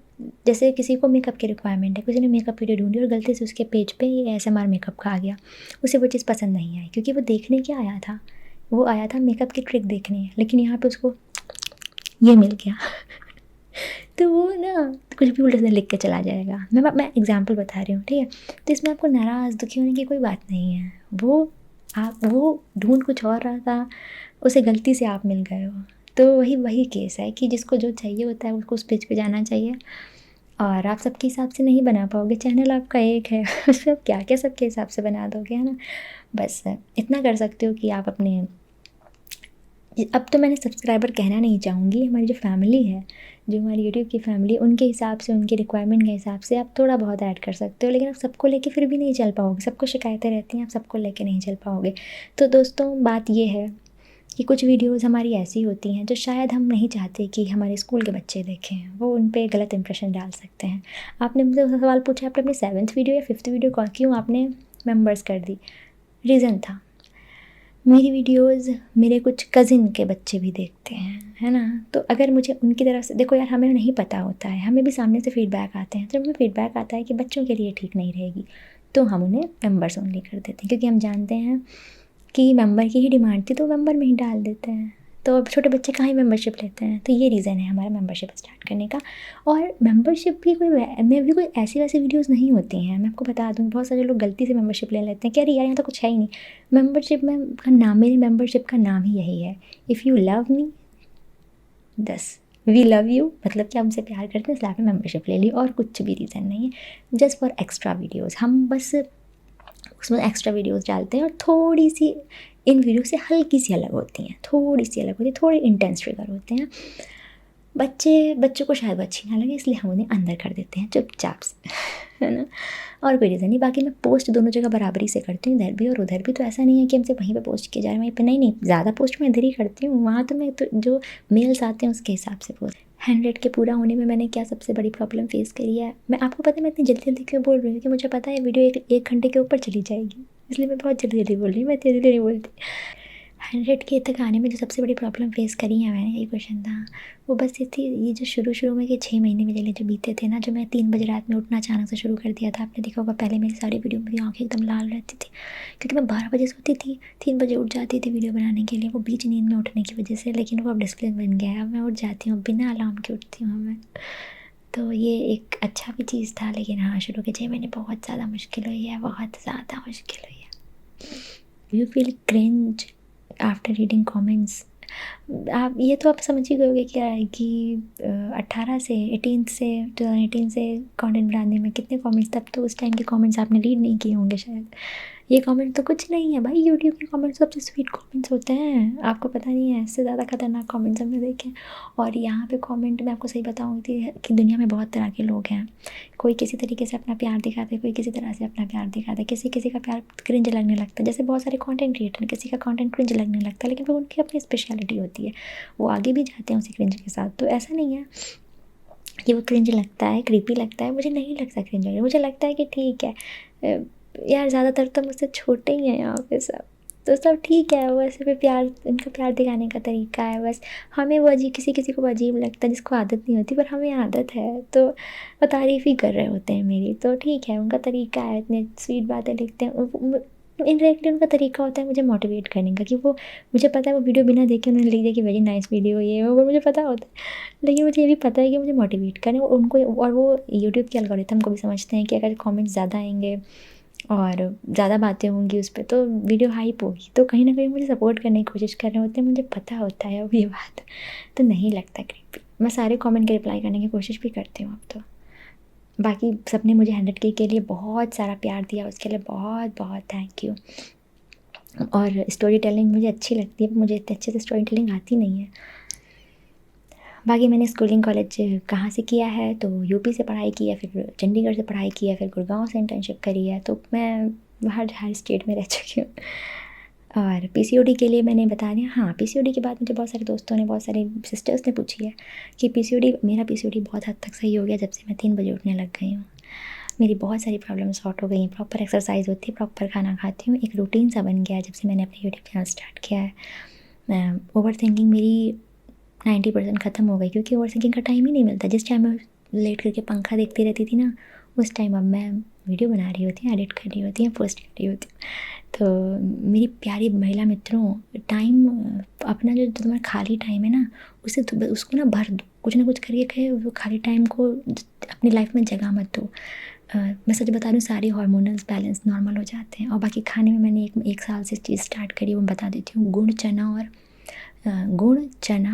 जैसे किसी को मेकअप की रिक्वायरमेंट है, किसी ने मेकअप वीडियो ढूंढी और गलती से उसके पेज पे ये ASMR मेकअप का आ गया, उसे वो चीज़ पसंद नहीं आई, क्योंकि वो देखने क्या आया था, वो आया था मेकअप की ट्रिक देखने, लेकिन यहाँ पर उसको ये मिल गया तो वो ना कुछ भी उल्टा सीधा लिख के चला जाएगा। मैं एग्जांपल बता रही हूँ, ठीक है। तो इसमें आपको नाराज़ दुखी होने की कोई बात नहीं है। वो ढूंढ कुछ और रहा था, उसे गलती से आप मिल गए हो। तो वही केस है कि जिसको जो चाहिए होता है उसको उस पेज पे जाना चाहिए, और आप सबके हिसाब से नहीं बना पाओगे। चैनल आपका एक है उसमें आप क्या क्या सबके हिसाब से बना दोगे, है ना। बस इतना कर सकते हो कि आप अपने, अब तो मैंने सब्सक्राइबर कहना नहीं चाहूँगी, हमारी जो फैमिली है, जो हमारी यूट्यूब की फैमिली, उनके हिसाब से, उनकी रिक्वायरमेंट के हिसाब से आप थोड़ा बहुत ऐड कर सकते हो। लेकिन आप सबको लेके फिर भी नहीं चल पाओगे, सबको शिकायतें रहती हैं, आप सबको लेके नहीं चल पाओगे। तो दोस्तों बात ये है कि कुछ वीडियोज़ हमारी ऐसी होती हैं जो शायद हम नहीं चाहते कि हमारे स्कूल के बच्चे देखें, वो उन पर गलत इंप्रेशन डाल सकते हैं। आपने मुझसे सवाल पूछा, आपने अपनी 7th वीडियो या 5th वीडियो क्यों आपने मेम्बर्स कर दी, रीज़न था मेरी वीडियोस मेरे कुछ कज़िन के बच्चे भी देखते हैं, है ना। तो अगर मुझे उनकी तरफ से, देखो यार हमें नहीं पता होता है, हमें भी सामने से फीडबैक आते हैं। जब हमें फीडबैक आता है कि बच्चों के लिए ठीक नहीं रहेगी, तो हम उन्हें मेंबर्स ओनली कर देते हैं, क्योंकि हम जानते हैं कि मेंबर की ही डिमांड थी तो मेंबर में ही डाल देते हैं। तो अब छोटे बच्चे कहाँ ही मेंबरशिप लेते हैं, तो ये रीज़न है हमारा मेंबरशिप स्टार्ट करने का। और मेंबरशिप भी कोई ऐसी वैसी वीडियोस नहीं होती हैं। मैं आपको बता दूँ, बहुत सारे लोग गलती से मेंबरशिप ले लेते हैं कि अरे यार यहाँ तो कुछ है ही नहीं। मेंबरशिप में का नाम, मेरी मेंबरशिप का नाम ही यही है, इफ़ यू लव मी दस वी लव यू, मतलब कि हमसे प्यार करते हैं इसलिए आपने मेंबरशिप ले ली, और कुछ भी रीज़न नहीं है। जस्ट फॉर एक्स्ट्रा वीडियोज़, हम बस उसमें एक्स्ट्रा वीडियोस डालते हैं, और थोड़ी सी इन वीडियो से हल्की सी अलग होती हैं, थोड़ी सी अलग होती है, थोड़े इंटेंस ट्रिगर होते हैं। बच्चों को शायद अच्छी ना लगे, इसलिए हम उन्हें अंदर कर देते हैं चुपचाप से है ना। और कोई रीज़न नहीं। बाकी मैं पोस्ट दोनों जगह बराबरी से करती हूँ, इधर भी और उधर भी। तो ऐसा नहीं है कि हमसे वहीं पे पोस्ट किया जा रहा है, वहीं पे नहीं, ज़्यादा पोस्ट मैं इधर ही करती हूँ। वहाँ तो मैं तो जो मेल्स आते हैं उसके हिसाब से पोस्ट। 100 के पूरा होने में मैंने क्या सबसे बड़ी प्रॉब्लम फेस करी है, मैं आपको पता है मैं इतनी जल्दी जल्दी क्यों बोल रही हूँ, कि मुझे पता है वीडियो एक घंटे के ऊपर चली जाएगी, इसलिए मैं बहुत जल्दी जल्दी बोल रही हूँ, मैं तेज़ी नहीं बोलती। 100 के तक आने में जो सबसे बड़ी प्रॉब्लम फेस करी है मैंने, यही क्वेश्चन था। वो बस ये थी, ये जो शुरू में, ये 6 महीने में जो बीते थे ना, जो मैं 3 बजे रात में उठना अचानक से शुरू कर दिया था। आपने देखा होगा पहले मेरी सारी वीडियो में आँखें एकदम लाल रहती थी, क्योंकि मैं 12 बजे सोती थी, 3 बजे उठ जाती थी वीडियो बनाने के लिए, वो बीच नींद में उठने की वजह से। लेकिन वो अब डिसिप्लिन बन गया है, अब मैं उठ जाती हूँ, बिना अलार्म के उठती हूँ मैं। तो ये एक अच्छा भी चीज़ था। लेकिन हाँ, शुरू के 6 महीने बहुत ज़्यादा मुश्किल हुई है, बहुत ज़्यादा मुश्किल हुई है। You feel cringe after reading comments, आप ये तो आप समझ ही गए होंगे क्या है कि 18 से 18 से 2018 से कंटेंट बनाने में कितने कमेंट्स, तब तो उस टाइम के कमेंट्स आपने रीड नहीं किए होंगे शायद। ये कमेंट तो कुछ नहीं है भाई, यूट्यूब के कमेंट्स सबसे स्वीट कमेंट्स होते हैं, आपको पता नहीं है, इससे ज़्यादा खतरनाक कमेंट्स हमने देखे हैं। और यहाँ पे कमेंट मैं आपको सही बताऊँगी कि दुनिया में बहुत तरह के लोग हैं, कोई किसी तरीके से अपना प्यार दिखाते हैं, कोई किसी तरह से अपना प्यार दिखाता है, किसी किसी का प्यार क्रिंज लगने लगता है, जैसे बहुत सारे कंटेंट क्रिएटर, किसी का कंटेंट क्रिंज लगने लगता है, लेकिन फिर उनकी अपनी स्पेशलिटी होती है, वो आगे भी जाते हैं उसी क्रिंज के साथ। तो ऐसा नहीं है कि वो क्रिंज लगता है, क्रीपी लगता है, मुझे नहीं लगता क्रिंज, मुझे लगता है कि ठीक है यार, ज़्यादातर तो मुझसे छोटे ही हैं यहाँ पे सब, तो सब ठीक है, वो ऐसे भी प्यार, उनका प्यार दिखाने का तरीका है बस। हमें वो अजीब, किसी किसी को अजीब लगता है जिसको आदत नहीं होती, पर हमें आदत है, तो वो तारीफ़ ही कर रहे होते हैं मेरी, तो ठीक है, उनका तरीका है, इतने स्वीट बातें लिखते हैं, इनडायरेक्टली उनका तरीका होता है मुझे मोटिवेट करने का, कि वो, मुझे पता है वो वीडियो बिना देखे उन्होंने लिख दिया कि वेरी नाइस वीडियो, ये वो मुझे पता होता है, लेकिन मुझे ये भी पता है कि मुझे मोटिवेट करें उनको, और वो यूट्यूब के एल्गोरिथम को भी समझते हैं कि अगर कमेंट्स ज़्यादा आएंगे और ज़्यादा बातें होंगी उस पर तो वीडियो हाइप होगी, तो कहीं ना कहीं मुझे सपोर्ट करने की कोशिश कर रहे होते हैं, मुझे पता होता है अब ये बात, तो नहीं लगता क्रीपी। मैं सारे कमेंट के रिप्लाई करने की कोशिश भी करती हूँ अब तो। बाकी सबने मुझे 100K के लिए बहुत सारा प्यार दिया, उसके लिए बहुत बहुत थैंक यू। और स्टोरी टेलिंग मुझे अच्छी लगती है, मुझे इतने अच्छे से स्टोरी टेलिंग आती नहीं है। बाकी मैंने स्कूलिंग कॉलेज कहाँ से किया है, तो यूपी से पढ़ाई की है, फिर चंडीगढ़ से पढ़ाई की है, फिर गुड़गांव से इंटर्नशिप करी है, तो मैं हर स्टेट में रह चुकी हूँ। और पीसीओडी के लिए मैंने बता दिया, हाँ पीसीओडी के बाद मुझे बहुत सारे दोस्तों ने, बहुत सारे सिस्टर्स ने पूछी है कि पीसीओडी, मेरा पीसीओडी बहुत हद तक सही हो गया जब से मैं 3 बजे उठने लग गई हूँ। मेरी बहुत सारी प्रॉब्लम सॉर्ट हो गई, प्रॉपर एक्सरसाइज होती है, प्रॉपर खाना खाती हूँ, एक रूटीन सा बन गया है जब से मैंने अपना यूट्यूब चैनल स्टार्ट किया है। ओवर थिंकिंग मेरी 90% ख़त्म हो गई, क्योंकि ओवर थिंकिंग का टाइम ही नहीं मिलता। जिस टाइम मैं लेट करके पंखा देखती रहती थी ना, उस टाइम अब मैं वीडियो बना रही होती हूँ, एडिट कर रही होती हूँ, पोस्ट कर रही होती हूँ। तो मेरी प्यारी महिला मित्रों, टाइम अपना जो तुम्हारा खाली टाइम है ना, उसे उसको ना भर दो, कुछ ना कुछ करके कहे, वो खाली टाइम को अपनी लाइफ में जगह मत दो। मैं सच बता रही हूँ, सारे हार्मोनल्स बैलेंस नॉर्मल हो जाते हैं। और बाकी खाने में मैंने एक साल से चीज़ स्टार्ट करी, वो बता देती हूँ। गुड़ चना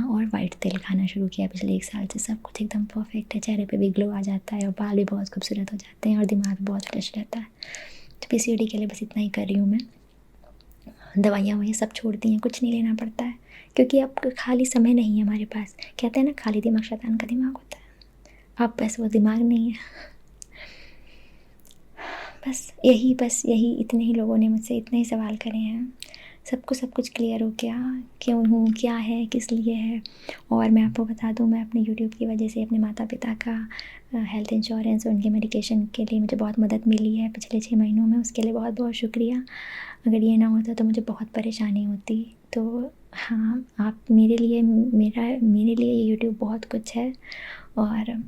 और वाइट तेल खाना शुरू किया पिछले 1 साल से, सब कुछ एकदम परफेक्ट है, चेहरे पे भी ग्लो आ जाता है, और बाल भी बहुत खूबसूरत हो जाते हैं, और दिमाग भी बहुत फ्रेश रहता है। तो पीसीओडी के लिए बस इतना ही कर रही हूँ मैं। दवाइयाँ वही सब छोड़ दी हैं, कुछ नहीं लेना पड़ता है, क्योंकि अब खाली समय नहीं है हमारे पास। कहते हैं ना, खाली दिमाग शैतान का दिमाग होता है, अब बस वो दिमाग नहीं है। बस यही इतने ही लोगों ने मुझसे इतने ही सवाल करे हैं, सबको सब कुछ क्लियर हो गया, क्यों हूँ, क्या है, किस लिए है। और मैं आपको बता दूँ, मैं अपने यूट्यूब की वजह से अपने माता पिता का हेल्थ इंश्योरेंस, उनके मेडिकेशन के लिए मुझे बहुत मदद मिली है पिछले 6 महीनों में, उसके लिए बहुत बहुत शुक्रिया। अगर ये ना होता तो मुझे बहुत परेशानी होती। तो हाँ, आप मेरे लिए ये यूट्यूब बहुत कुछ है, और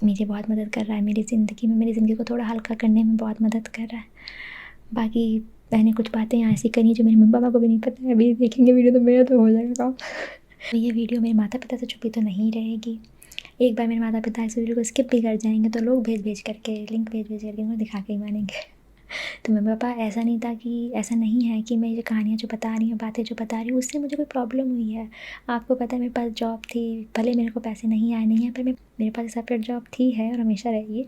मुझे बहुत मदद कर रहा है मेरी ज़िंदगी को थोड़ा हल्का करने में बहुत मदद कर रहा है। बाकी मैंने कुछ बातें यहाँ ऐसी करी जो मेरे मम्मी पापा को भी नहीं पता है, अभी देखेंगे वीडियो तो मेरा तो हो जाएगा काम। तो ये वीडियो मेरे माता पिता से छुपी तो नहीं रहेगी। एक बार मेरे माता पिता इस वीडियो को स्किप भी कर जाएंगे तो लोग भेज करके, लिंक भेज करके उनको दिखा के ही मानेंगे। तो मम्मी पापा, ऐसा नहीं था कि, ऐसा नहीं है कि मैं ये कहानियाँ जो बता रही हूँ, बातें जो बता रही हूँ, उससे मुझे कोई प्रॉब्लम हुई है। आपको पता है मेरे पास जॉब थी, भले मेरे को पैसे नहीं आए, नहीं है, पर मेरे पास सेपरेट जॉब थी, है, और हमेशा रहेगी।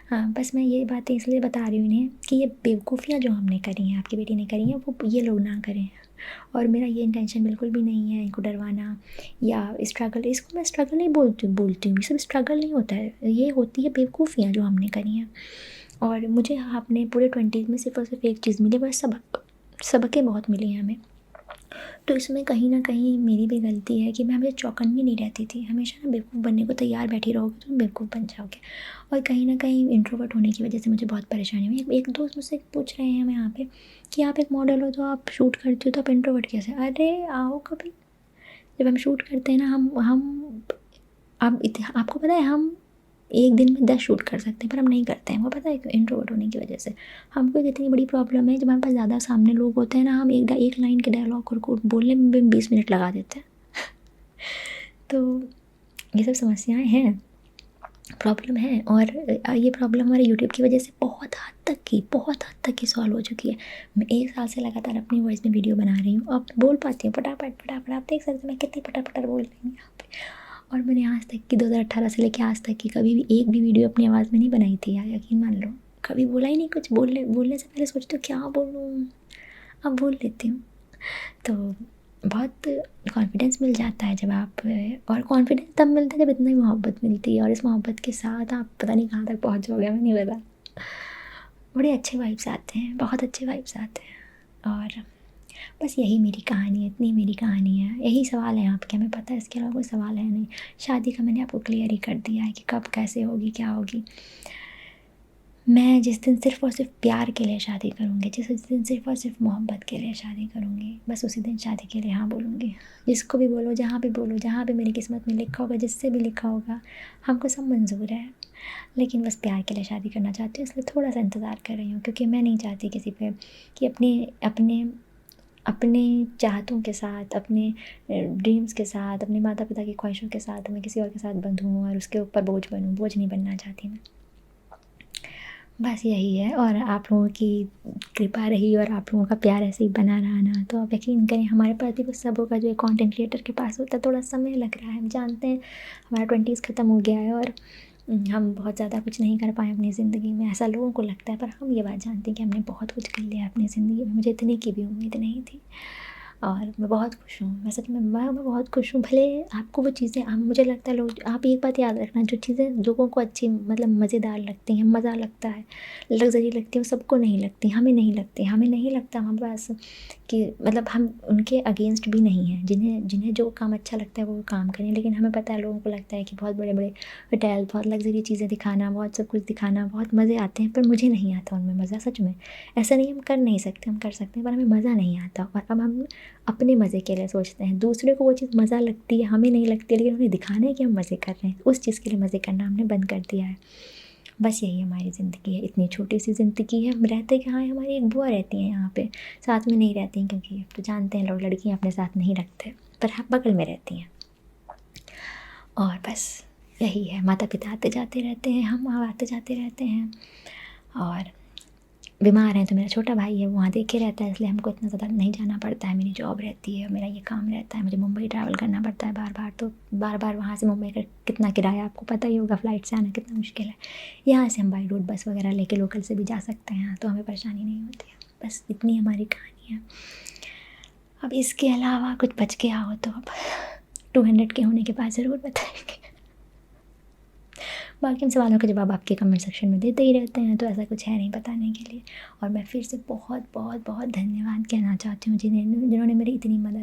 हाँ, बस मैं ये बातें इसलिए बता रही हूँ इन्हें कि ये बेवकूफ़ियाँ जो हमने करी हैं, आपकी बेटी ने करी हैं, वो ये लोग ना करें। और मेरा ये इंटेंशन बिल्कुल भी नहीं है इनको डरवाना या स्ट्रगल, इसको मैं स्ट्रगल नहीं बोलती हूँ, ये सब स्ट्रगल नहीं होता है, ये होती है बेवकूफ़ियाँ जो हमने करी हैं। और मुझे अपने पूरे 20s में सिर्फ और सिर्फ एक चीज़ मिली, बस सबकें बहुत मिली हैं हमें। तो इसमें कहीं ना कहीं मेरी भी गलती है कि मैं हमेशा चौकन्नी नहीं रहती थी, हमेशा ना बेवकूफ़ बनने को तैयार बैठी रहोगे तो बेवकूफ़ बन जाओगे। और कहीं ना कहीं इंट्रोवर्ट होने की वजह से मुझे बहुत परेशानी हुई। एक दोस्त मुझसे पूछ रहे हैं हमें यहाँ पे कि आप एक मॉडल हो तो आप शूट करती हो, तो आप इंट्रोवर्ट कैसे? अरे आओ कभी, जब हम शूट करते हैं ना, हम आपको पता है, हम एक दिन में 10 शूट कर सकते हैं, पर हम नहीं करते हैं, वो पता है क्यों? इंट्रोवर्ट होने की वजह से। हमको एक इतनी बड़ी प्रॉब्लम है, जब हमारे पास ज़्यादा सामने लोग होते हैं ना, हम एक लाइन के डायलॉग को बोलने में 20 मिनट लगा देते हैं। तो ये सब समस्याएं हैं। प्रॉब्लम है। और ये प्रॉब्लम हमारे यूट्यूब की वजह से बहुत हद तक की सॉल्व हो चुकी है। मैं 1 साल से लगातार अपनी वॉइस में वीडियो बना रही हूँ, अब बोल पाती हूँ फटाफट। आप देख सकते हो मैं कितनी फटाफट बोल रही हूँ यहाँ पे। और मैंने आज तक की 2018 से लेके आज तक की कभी भी एक भी वीडियो अपनी आवाज़ में नहीं बनाई थी यार, यकीन मान लो। कभी बोला ही नहीं कुछ। बोलने से पहले सोचती हूँ क्या बोलूँ, अब बोल लेती हूँ। तो बहुत कॉन्फिडेंस मिल जाता है जब आप, और कॉन्फिडेंस तब मिलता है जब इतनी मोहब्बत मिलती है, और इस मोहब्बत के साथ आप पता नहीं कहाँ तक पहुँच जाओगे, हमें नहीं पता। बड़े अच्छे वाइब्स आते हैं, बहुत अच्छे वाइब्स आते हैं। और बस यही मेरी कहानी है, इतनी मेरी कहानी है। यही सवाल है आपके, हमें पता है, इसके अलावा कोई सवाल है नहीं। शादी का मैंने आपको क्लियर ही कर दिया है कि कब कैसे होगी, क्या होगी। मैं जिस दिन सिर्फ़ और सिर्फ प्यार के लिए शादी करूँगी, जिस दिन सिर्फ़ और सिर्फ मोहब्बत के लिए शादी करूँगी, बस उसी दिन शादी के लिए हाँ बोलूँगी। जिसको भी बोलो, जहाँ भी मेरी किस्मत में लिखा होगा, जिससे भी लिखा होगा, हमको सब मंज़ूर है। लेकिन बस प्यार के लिए शादी करना चाहती हूँ, इसलिए थोड़ा-सा इंतज़ार कर रही हूँ, क्योंकि मैं नहीं चाहती किसी पे कि अपने अपने चाहतों के साथ, अपने ड्रीम्स के साथ, अपने माता-पिता की ख्वाहिशों के साथ मैं किसी और के साथ बंधूँ और उसके ऊपर बोझ बनूँ। बोझ नहीं बनना चाहती मैं। बस यही है। और आप लोगों की कृपा रही और आप लोगों का प्यार ऐसे ही बना रहा ना, तो आप यकीन करें हमारे पास भी कुछ सब होगा जो एक कंटेंट क्रिएटर के पास होता है। थोड़ा समय लग रहा है, हम जानते हैं हमारा 20s ख़त्म हो गया है और हम बहुत ज़्यादा कुछ नहीं कर पाए अपनी ज़िंदगी में, ऐसा लोगों को लगता है। पर हम ये बात जानते हैं कि हमने बहुत कुछ कर लिया अपनी ज़िंदगी में, मुझे इतने की भी उम्मीद नहीं थी। और मैं बहुत खुश हूँ, मैं सच में मैं बहुत खुश हूँ। भले आपको वो चीज़ें, आप, मुझे लगता है लोग, आप एक बात याद रखना, जो चीज़ें लोगों को अच्छी मतलब मज़ेदार लगती हैं, मज़ा लगता है, लग्ज़री लगती है, वो सबको नहीं लगती, हमें नहीं लगती। हमें नहीं लगता हम बस कि मतलब हम उनके अगेंस्ट भी नहीं हैं, जिन्हें जिन्हें जो काम अच्छा लगता है वो काम करें। लेकिन हमें पता है, लोगों को लगता है कि बहुत बड़े-बड़े होटल, बहुत लग्ज़री चीज़ें दिखाना, बहुत सब कुछ दिखाना बहुत मज़े आते हैं, पर मुझे नहीं आता उनमें मज़ा, सच में। ऐसा नहीं हम कर नहीं सकते, हम कर सकते हैं, पर हमें मज़ा नहीं आता। और अब हम अपने मज़े के लिए सोचते हैं, दूसरे को वो चीज़ मज़ा लगती है, हमें नहीं लगती है, लेकिन उन्हें दिखाना है कि हम मज़े कर रहे हैं, उस चीज़ के लिए मज़े करना हमने बंद कर दिया है। बस यही हमारी ज़िंदगी है, इतनी छोटी सी ज़िंदगी है। हम रहते कहाँ हैं, हमारी एक बुआ रहती हैं यहाँ पे, साथ में नहीं रहती हैं, क्योंकि अब तो जानते हैं लोग लड़कियाँ अपने साथ नहीं रखते, पर हाँ बगल में रहती हैं। और बस यही है, माता पिता आते जाते रहते हैं, हम आते जाते रहते हैं। और बीमार हैं तो मेरा छोटा भाई है, वो वहाँ देखे रहता है, इसलिए हमको इतना ज़्यादा नहीं जाना पड़ता है। मेरी जॉब रहती है, मेरा ये काम रहता है, मुझे मुंबई ट्रैवल करना पड़ता है बार बार, तो बार बार वहाँ से मुंबई का कितना किराया आपको पता ही होगा, फ़्लाइट से आना कितना मुश्किल है। यहाँ से हम बाई रोड बस वगैरह लेके लोकल से भी जा सकते हैं, तो हमें परेशानी नहीं होती है। बस इतनी हमारी कहानी है। अब इसके अलावा कुछ बच गया हो तो अब 200 के होने के बाद ज़रूर बताएंगे। बाकी इन सवालों के जवाब आपके कमेंट सेक्शन में देते ही रहते हैं, तो ऐसा कुछ है नहीं बताने के लिए। और मैं फिर से बहुत बहुत बहुत धन्यवाद कहना चाहती हूँ जिन्होंने मेरी इतनी मदद